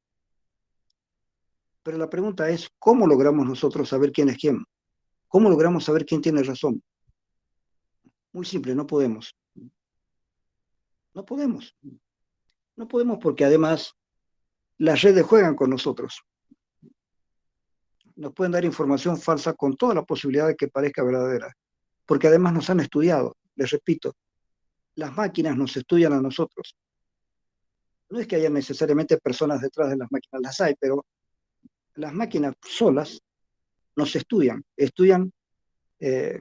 Pero la pregunta es, ¿cómo logramos nosotros saber quién es quién? ¿Cómo logramos saber quién tiene razón? Muy simple, no podemos. No podemos. No podemos porque además las redes juegan con nosotros. Nos pueden dar información falsa con toda la posibilidad de que parezca verdadera. Porque además nos han estudiado. Les repito, las máquinas nos estudian a nosotros. No es que haya necesariamente personas detrás de las máquinas, las hay, pero las máquinas solas nos estudian. Estudian eh,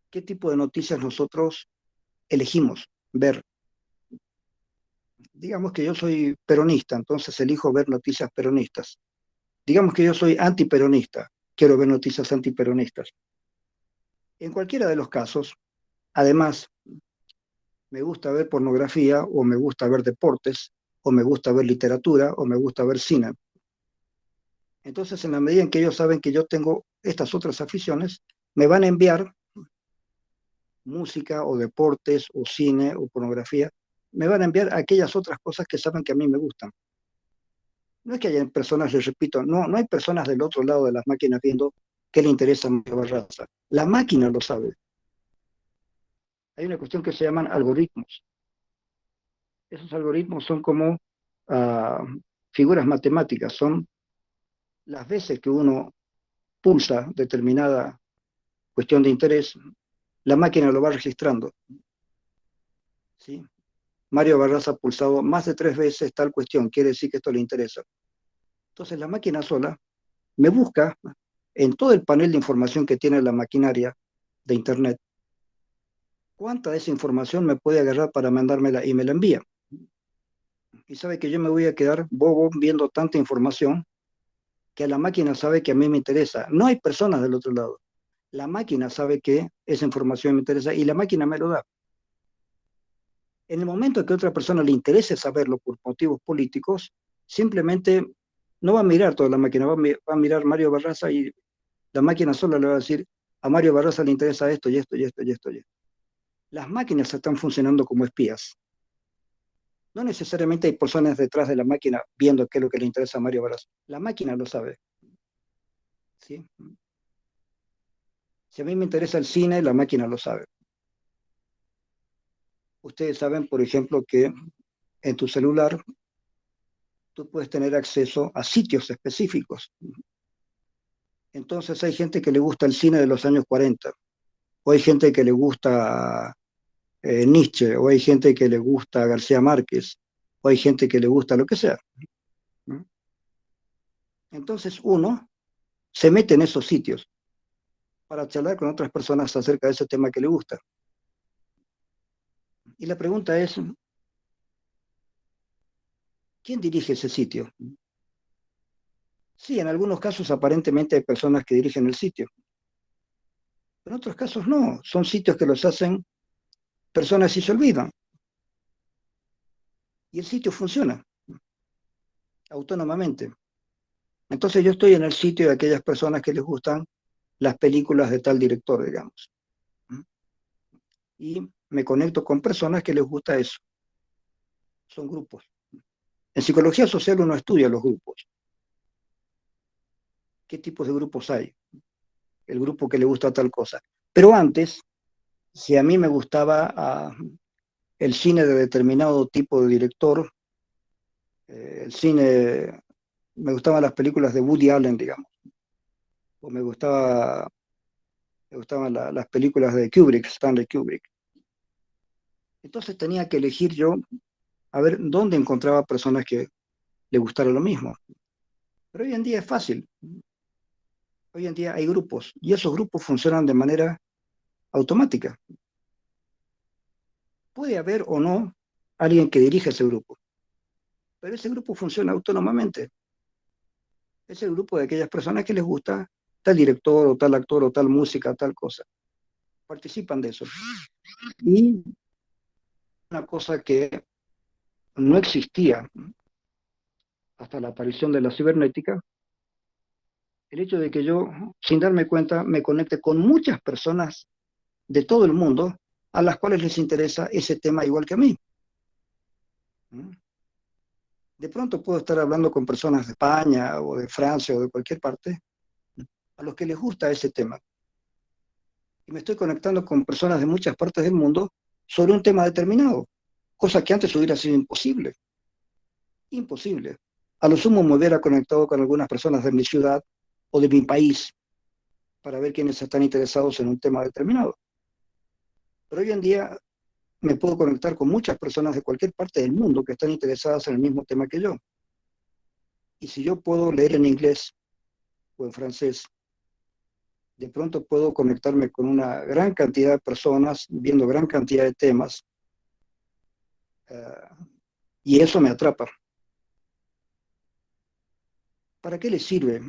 qué tipo de noticias nosotros elegimos ver. Digamos que yo soy peronista, entonces elijo ver noticias peronistas. Digamos que yo soy antiperonista, quiero ver noticias antiperonistas. En cualquiera de los casos, además, me gusta ver pornografía, o me gusta ver deportes, o me gusta ver literatura, o me gusta ver cine. Entonces, en la medida en que ellos saben que yo tengo estas otras aficiones, me van a enviar música, o deportes, o cine, o pornografía, me van a enviar aquellas otras cosas que saben que a mí me gustan. No es que haya personas, les repito, no hay personas del otro lado de las máquinas viendo qué le interesa a Mario Barraza. La máquina lo sabe. Hay una cuestión que se llaman algoritmos. Esos algoritmos son como figuras matemáticas, son las veces que uno pulsa determinada cuestión de interés, la máquina lo va registrando. ¿Sí? Mario Barraza ha pulsado más de 3 veces tal cuestión, quiere decir que esto le interesa. Entonces la máquina sola me busca en todo el panel de información que tiene la maquinaria de Internet, cuánta de esa información me puede agarrar para mandármela y me la envía. Y sabe que yo me voy a quedar bobo viendo tanta información que la máquina sabe que a mí me interesa. No hay personas del otro lado. La máquina sabe que esa información me interesa y la máquina me lo da. En el momento que a otra persona le interese saberlo por motivos políticos, simplemente no va a mirar toda la máquina, va a mirar Mario Barraza y la máquina sola le va a decir, a Mario Barraza le interesa esto y esto y esto y esto y esto. Las máquinas están funcionando como espías. No necesariamente hay personas detrás de la máquina viendo qué es lo que le interesa a Mario Barraza. La máquina lo sabe. ¿Sí? Si a mí me interesa el cine, la máquina lo sabe. Ustedes saben, por ejemplo, que en tu celular tú puedes tener acceso a sitios específicos. Entonces hay gente que le gusta el cine de los años 40, o hay gente que le gusta Nietzsche, o hay gente que le gusta García Márquez, o hay gente que le gusta lo que sea. Entonces uno se mete en esos sitios para charlar con otras personas acerca de ese tema que le gusta. Y la pregunta es, ¿quién dirige ese sitio? Sí, en algunos casos aparentemente hay personas que dirigen el sitio. En otros casos no, son sitios que los hacen personas y se olvidan. Y el sitio funciona autónomamente. Entonces yo estoy en el sitio de aquellas personas que les gustan las películas de tal director, digamos. Y me conecto con personas que les gusta eso. Son grupos. En psicología social uno estudia los grupos. ¿Qué tipos de grupos hay? El grupo que le gusta tal cosa. Pero antes, si a mí me gustaba el cine de determinado tipo de director, el cine, me gustaban las películas de Woody Allen, digamos. o me gustaban las películas de Kubrick, Stanley Kubrick. Entonces tenía que elegir yo a ver dónde encontraba personas que le gustara lo mismo. Pero hoy en día es fácil. Hoy en día hay grupos y esos grupos funcionan de manera automática. Puede haber o no alguien que dirige ese grupo, pero ese grupo funciona autónomamente. Es el grupo de aquellas personas que les gusta tal director o tal actor o tal música, tal cosa. Participan de eso. Y una cosa que no existía hasta la aparición de la cibernética, el hecho de que yo, sin darme cuenta, me conecte con muchas personas de todo el mundo a las cuales les interesa ese tema igual que a mí. De pronto puedo estar hablando con personas de España o de Francia o de cualquier parte a los que les gusta ese tema. Y me estoy conectando con personas de muchas partes del mundo sobre un tema determinado, cosa que antes hubiera sido imposible. Imposible. A lo sumo me hubiera conectado con algunas personas de mi ciudad o de mi país para ver quiénes están interesados en un tema determinado. Pero hoy en día me puedo conectar con muchas personas de cualquier parte del mundo que están interesadas en el mismo tema que yo. Y si yo puedo leer en inglés o en francés, de pronto puedo conectarme con una gran cantidad de personas, viendo gran cantidad de temas, y eso me atrapa. ¿Para qué le sirve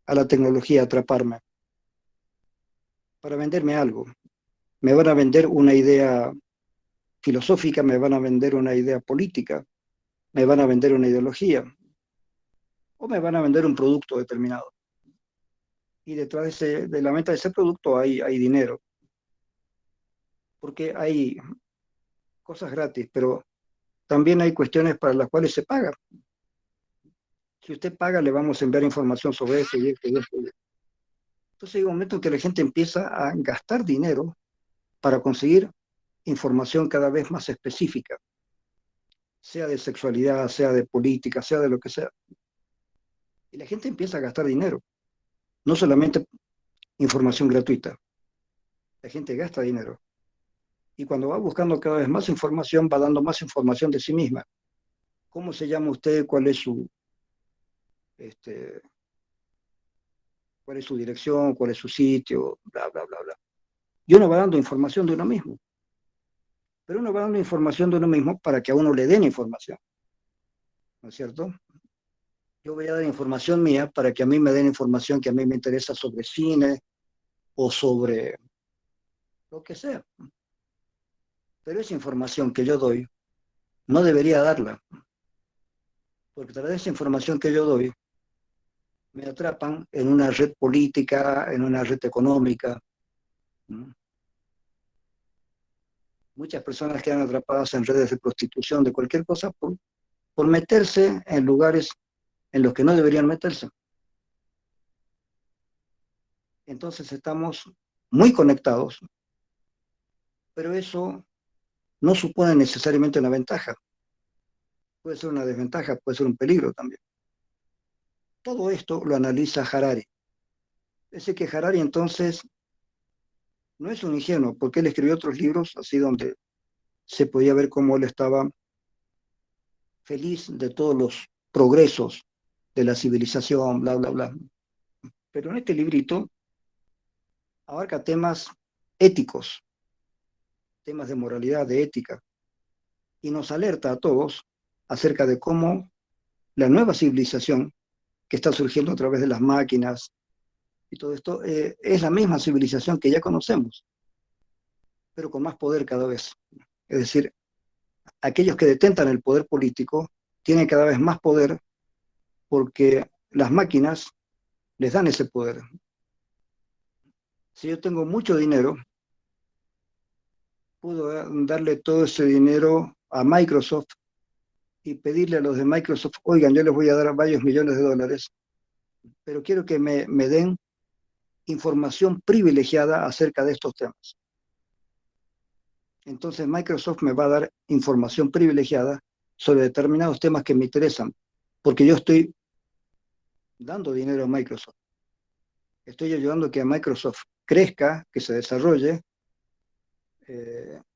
a la tecnología atraparme? Para venderme algo. Me van a vender una idea filosófica, me van a vender una idea política, me van a vender una ideología, o me van a vender un producto determinado. Y detrás de la venta de ese producto hay dinero, porque hay cosas gratis, pero también hay cuestiones para las cuales se paga. Si usted paga, le vamos a enviar información sobre eso y esto y esto. Entonces hay un momento en que la gente empieza a gastar dinero para conseguir información cada vez más específica, sea de sexualidad, sea de política, sea de lo que sea. Y la gente empieza a gastar dinero, no solamente información gratuita, la gente gasta dinero. Y cuando va buscando cada vez más información, va dando más información de sí misma. ¿Cómo se llama usted? Este, cuál es su dirección? ¿Cuál es su sitio? Bla, bla, bla, bla. Y uno va dando información de uno mismo. Pero uno va dando información de uno mismo para que a uno le den información, ¿no es cierto? Yo voy a dar información mía para que a mí me den información que a mí me interesa sobre cine o sobre lo que sea. Pero esa información que yo doy, no debería darla, porque tras de esa información que yo doy, me atrapan en una red política, en una red económica. ¿No? Muchas personas quedan atrapadas en redes de prostitución, de cualquier cosa, por meterse en lugares en los que no deberían meterse. Entonces estamos muy conectados, pero eso no supone necesariamente una ventaja. Puede ser una desventaja, puede ser un peligro también. Todo esto lo analiza Harari. Ese que Harari entonces no es un ingenuo, porque él escribió otros libros así donde se podía ver cómo él estaba feliz de todos los progresos de la civilización, bla, bla, bla. Pero en este librito abarca temas éticos, temas de moralidad, de ética, y nos alerta a todos acerca de cómo la nueva civilización que está surgiendo a través de las máquinas y todo esto es la misma civilización que ya conocemos, pero con más poder cada vez. Es decir, aquellos que detentan el poder político tienen cada vez más poder porque las máquinas les dan ese poder. Si yo tengo mucho dinero, puedo darle todo ese dinero a Microsoft y pedirle a los de Microsoft, oigan, yo les voy a dar varios millones de dólares, pero quiero que me den información privilegiada acerca de estos temas. Entonces Microsoft me va a dar información privilegiada sobre determinados temas que me interesan, porque yo estoy dando dinero a Microsoft. Estoy ayudando a que Microsoft crezca, que se desarrolle,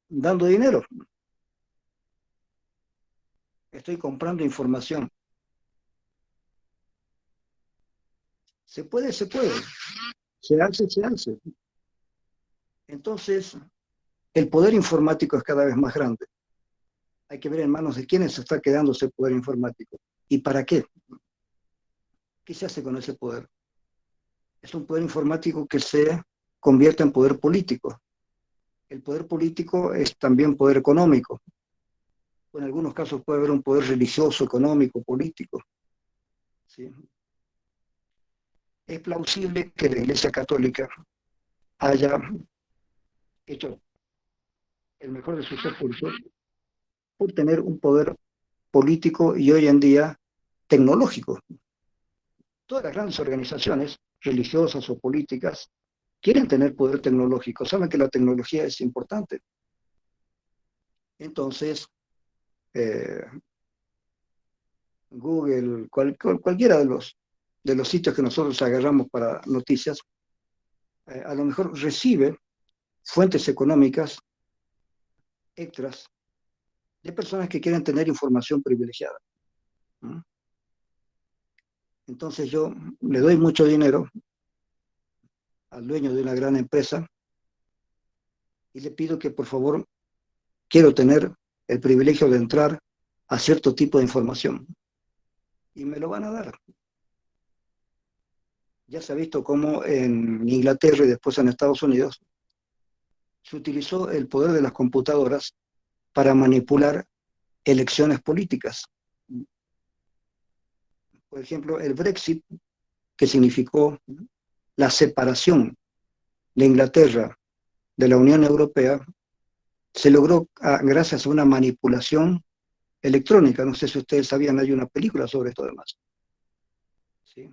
dando dinero. Estoy comprando información. Se puede, se puede. Se hace, se hace. Entonces, el poder informático es cada vez más grande. Hay que ver en manos de quiénes se está quedando ese poder informático. ¿Y para qué? ¿Qué se hace con ese poder? Es un poder informático que se convierte en poder político. El poder político es también poder económico. En algunos casos puede haber un poder religioso, económico, político. ¿Sí? Es plausible que la Iglesia Católica haya hecho el mejor de sus esfuerzos por tener un poder político y hoy en día tecnológico. Todas las grandes organizaciones, religiosas o políticas, quieren tener poder tecnológico, saben que la tecnología es importante. Entonces, eh, Google, cualquiera de los sitios que nosotros agarramos para noticias, a lo mejor recibe fuentes económicas extras de personas que quieren tener información privilegiada. ¿Mm? Entonces yo le doy mucho dinero al dueño de una gran empresa y le pido que por favor quiero tener el privilegio de entrar a cierto tipo de información. Y me lo van a dar. Ya se ha visto cómo en Inglaterra y después en Estados Unidos se utilizó el poder de las computadoras para manipular elecciones políticas. Por ejemplo, el Brexit, que significó la separación de Inglaterra de la Unión Europea, se logró gracias a una manipulación electrónica. No sé si ustedes sabían, hay una película sobre esto además. ¿Sí?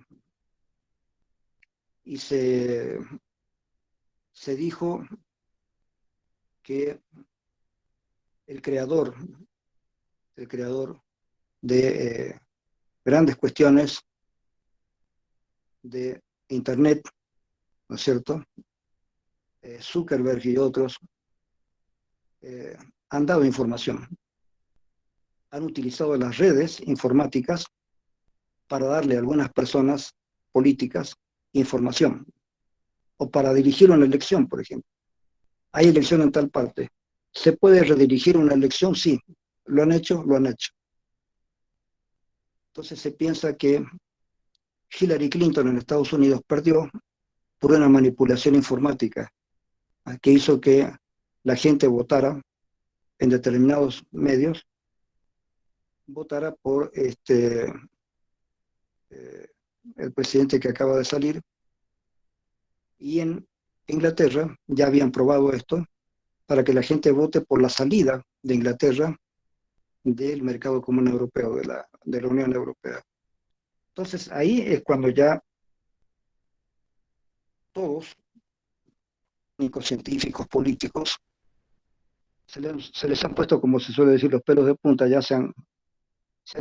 Y se dijo que el creador, el creador de grandes cuestiones de Internet, ¿no es cierto? Zuckerberg y otros eh, han dado información, han utilizado las redes informáticas para darle a algunas personas políticas información o para dirigir una elección, por ejemplo. Hay elección en tal parte. ¿Se puede redirigir una elección? Sí. ¿Lo han hecho? Lo han hecho. Entonces se piensa que Hillary Clinton en Estados Unidos perdió por una manipulación informática que hizo que la gente votara en determinados medios, votara por eh, el presidente que acaba de salir. Y en Inglaterra ya habían probado esto para que la gente vote por la salida de Inglaterra del mercado común europeo, de la Unión Europea. Entonces ahí es cuando ya todos, científicos, políticos, se les han puesto, como se suele decir, los pelos de punta, ya se han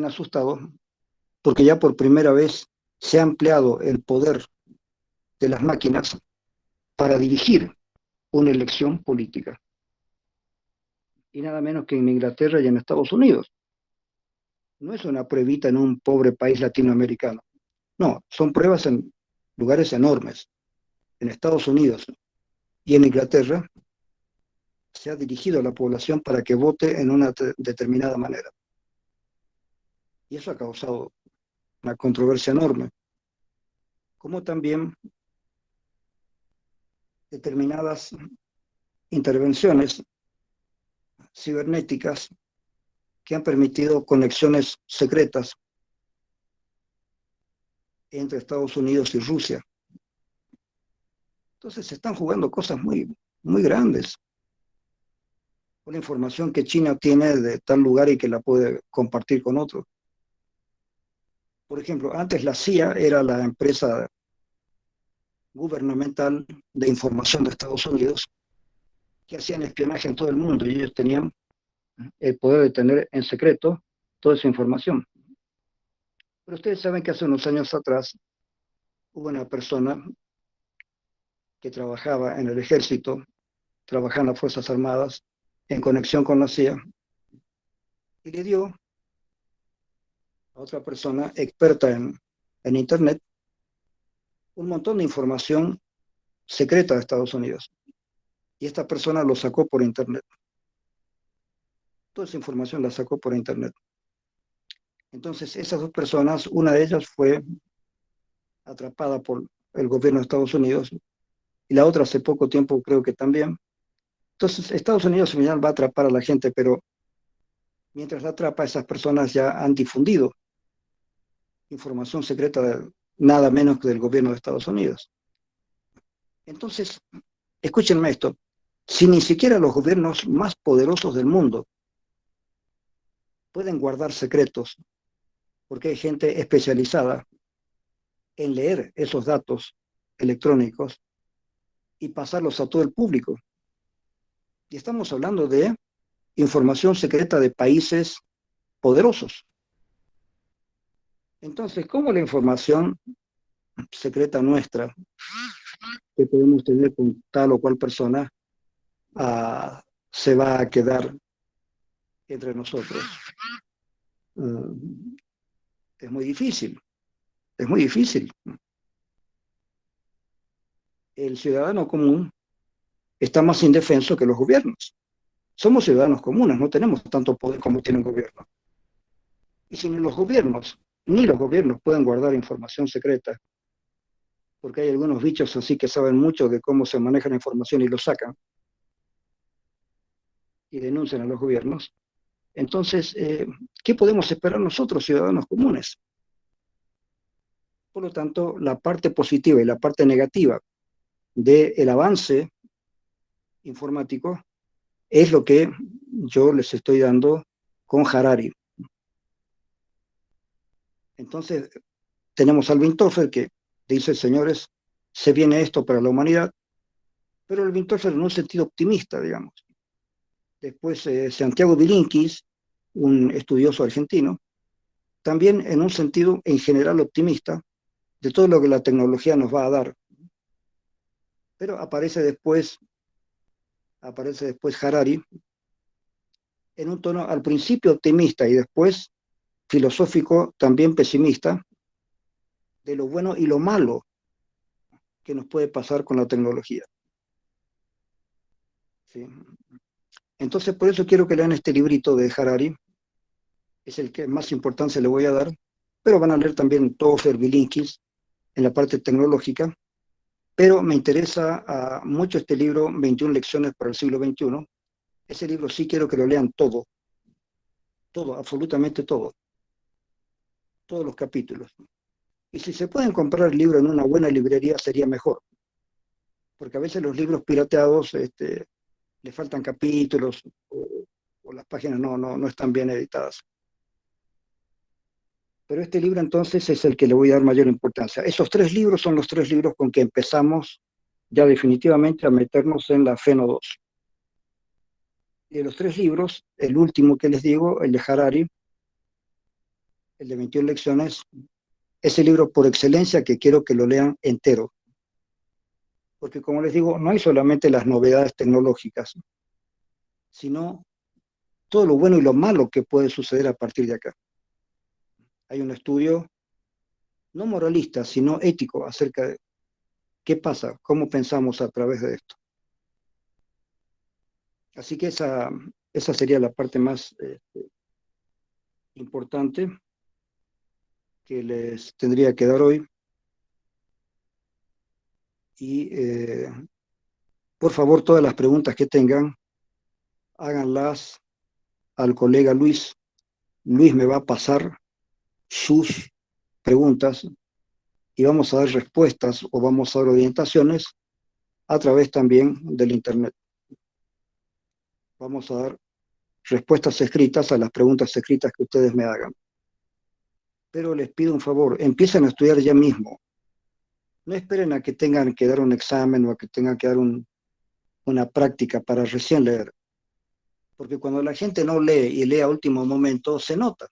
asustado, porque ya por primera vez se ha ampliado el poder de las máquinas para dirigir una elección política. Y nada menos que en Inglaterra y en Estados Unidos. No es una pruebita en un pobre país latinoamericano. No, son pruebas en lugares enormes. En Estados Unidos y en Inglaterra se ha dirigido a la población para que vote en una determinada manera. Y eso ha causado una controversia enorme. Como también determinadas intervenciones cibernéticas que han permitido conexiones secretas entre Estados Unidos y Rusia. Entonces se están jugando cosas muy, muy grandes. Una información que China tiene de tal lugar y que la puede compartir con otros. Por ejemplo, antes la CIA era la empresa gubernamental de información de Estados Unidos que hacían espionaje en todo el mundo y ellos tenían el poder de tener en secreto toda esa información. Pero ustedes saben que hace unos años atrás hubo una persona que trabajaba en el ejército, trabajaba en las Fuerzas Armadas, en conexión con la CIA, y le dio a otra persona experta en Internet un montón de información secreta de Estados Unidos. Y esta persona lo sacó por Internet. Toda esa información la sacó por Internet. Entonces, esas dos personas, una de ellas fue atrapada por el gobierno de Estados Unidos y la otra hace poco tiempo creo que también. Entonces, Estados Unidos al final va a atrapar a la gente, pero mientras la atrapa, esas personas ya han difundido información secreta de nada menos que del gobierno de Estados Unidos. Entonces, escúchenme esto, si ni siquiera los gobiernos más poderosos del mundo pueden guardar secretos, porque hay gente especializada en leer esos datos electrónicos y pasarlos a todo el público. Y estamos hablando de información secreta de países poderosos. Entonces, ¿cómo la información secreta nuestra que podemos tener con tal o cual persona se va a quedar entre nosotros? Uh, es muy difícil, es muy difícil. El ciudadano común está más indefenso que los gobiernos. Somos ciudadanos comunes, no tenemos tanto poder como tiene un gobierno. Y si ni los gobiernos pueden guardar información secreta, porque hay algunos bichos así que saben mucho de cómo se maneja la información y lo sacan y denuncian a los gobiernos. Entonces, ¿qué podemos esperar nosotros, ciudadanos comunes? Por lo tanto, la parte positiva y la parte negativa del avance informático es lo que yo les estoy dando con Harari. Entonces, tenemos a Alvin Toffler que dice, señores, se viene esto para la humanidad, pero Alvin Toffler en un sentido optimista, digamos. Después, Santiago Bilinkis, un estudioso argentino, también en un sentido en general optimista de todo lo que la tecnología nos va a dar. Pero aparece después Harari en un tono al principio optimista y después filosófico también pesimista de lo bueno y lo malo que nos puede pasar con la tecnología. ¿Sí? Entonces, por eso quiero que lean este librito de Harari, es el que más importancia le voy a dar, pero van a leer también Toffler, Bilinkis en la parte tecnológica, pero me interesa mucho este libro, 21 lecciones para el siglo XXI. Ese libro sí quiero que lo lean todo, absolutamente todo, todos los capítulos. Y si se pueden comprar el libro en una buena librería sería mejor, porque a veces los libros pirateados le faltan capítulos o las páginas no están bien editadas. Pero este libro entonces es el que le voy a dar mayor importancia. Esos 3 libros son los 3 libros con que empezamos ya definitivamente a meternos en la FENO 2. Y de los 3 libros, el último que les digo, el de Harari, el de 21 lecciones, es el libro por excelencia que quiero que lo lean entero. Porque como les digo, no hay solamente las novedades tecnológicas, sino todo lo bueno y lo malo que puede suceder a partir de acá. Hay un estudio no moralista, sino ético acerca de qué pasa, cómo pensamos a través de esto. Así que esa sería la parte más importante que les tendría que dar hoy. Y por favor, todas las preguntas que tengan, háganlas al colega Luis. Luis me va a pasar sus preguntas y vamos a dar respuestas o vamos a dar orientaciones a través también del Internet. Vamos a dar respuestas escritas a las preguntas escritas que ustedes me hagan. Pero les pido un favor, empiecen a estudiar ya mismo. No esperen a que tengan que dar un examen o a que tengan que dar una práctica para recién leer. Porque cuando la gente no lee y lee a último momento, se nota.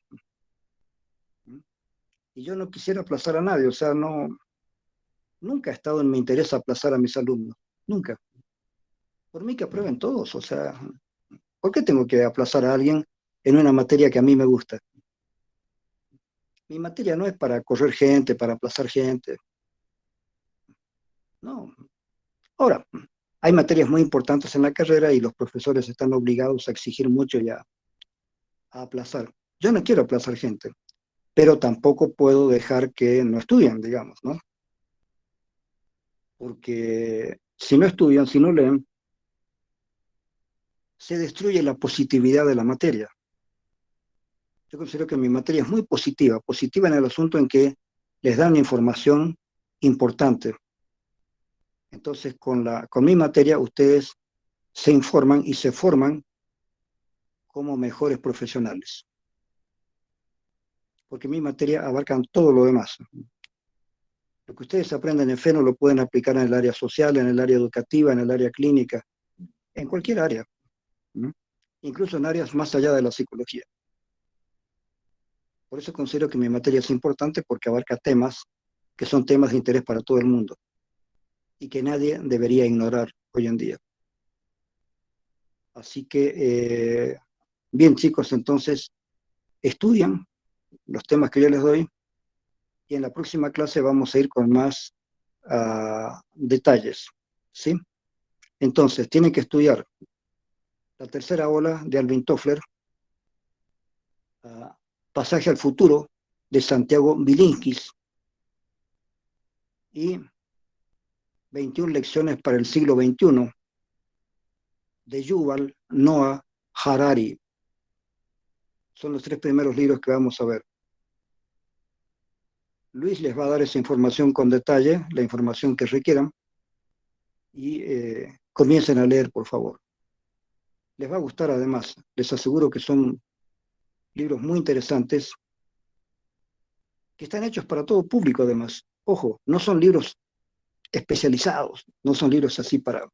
Y yo no quisiera aplazar a nadie, o sea, nunca ha estado en mi interés aplazar a mis alumnos. nunca. Por mí que aprueben todos, o sea, ¿por qué tengo que aplazar a alguien en una materia que a mí me gusta? Mi materia no es para correr gente, para aplazar gente, no. Ahora, hay materias muy importantes en la carrera y los profesores están obligados a exigir mucho y a aplazar. Yo no quiero aplazar gente, pero tampoco puedo dejar que no estudien, digamos, ¿no? Porque si no estudian, si no leen, se destruye la positividad de la materia. Yo considero que mi materia es muy positiva, positiva en el asunto en que les dan información importante. Entonces, con mi materia, ustedes se informan y se forman como mejores profesionales, porque mi materia abarca todo lo demás. Lo que ustedes aprenden en FENO lo pueden aplicar en el área social, en el área educativa, en el área clínica, en cualquier área, ¿no? Incluso en áreas más allá de la psicología. Por eso considero que mi materia es importante porque abarca temas que son temas de interés para todo el mundo y que nadie debería ignorar hoy en día. Así que, bien chicos, entonces estudian los temas que yo les doy y en la próxima clase vamos a ir con más detalles, ¿sí? Entonces, tienen que estudiar la tercera ola de Alvin Toffler, Pasaje al futuro de Santiago Bilinskis y 21 lecciones para el siglo XXI de Yuval Noah Harari. Son los 3 primeros libros que vamos a ver. Luis les va a dar esa información con detalle, la información que requieran, y comiencen a leer, por favor. Les va a gustar además, les aseguro que son libros muy interesantes, que están hechos para todo público además. Ojo, no son libros especializados, no son libros así para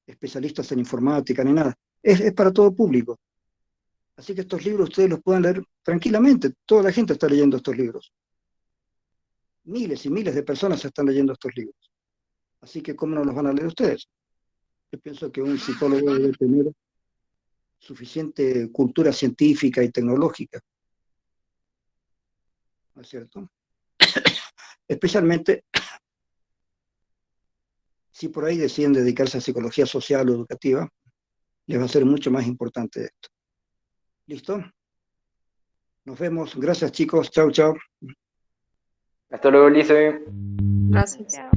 especialistas en informática ni nada. Es para todo público. Así que estos libros ustedes los pueden leer tranquilamente. Toda la gente está leyendo estos libros. Miles y miles de personas están leyendo estos libros. Así que, ¿cómo no los van a leer ustedes? Yo pienso que un psicólogo debe tener suficiente cultura científica y tecnológica, ¿no es cierto? Especialmente si por ahí deciden dedicarse a psicología social o educativa, les va a ser mucho más importante esto. ¿Listo? Nos vemos. Gracias, chicos. Chau, chau. Hasta luego, Lice. Gracias.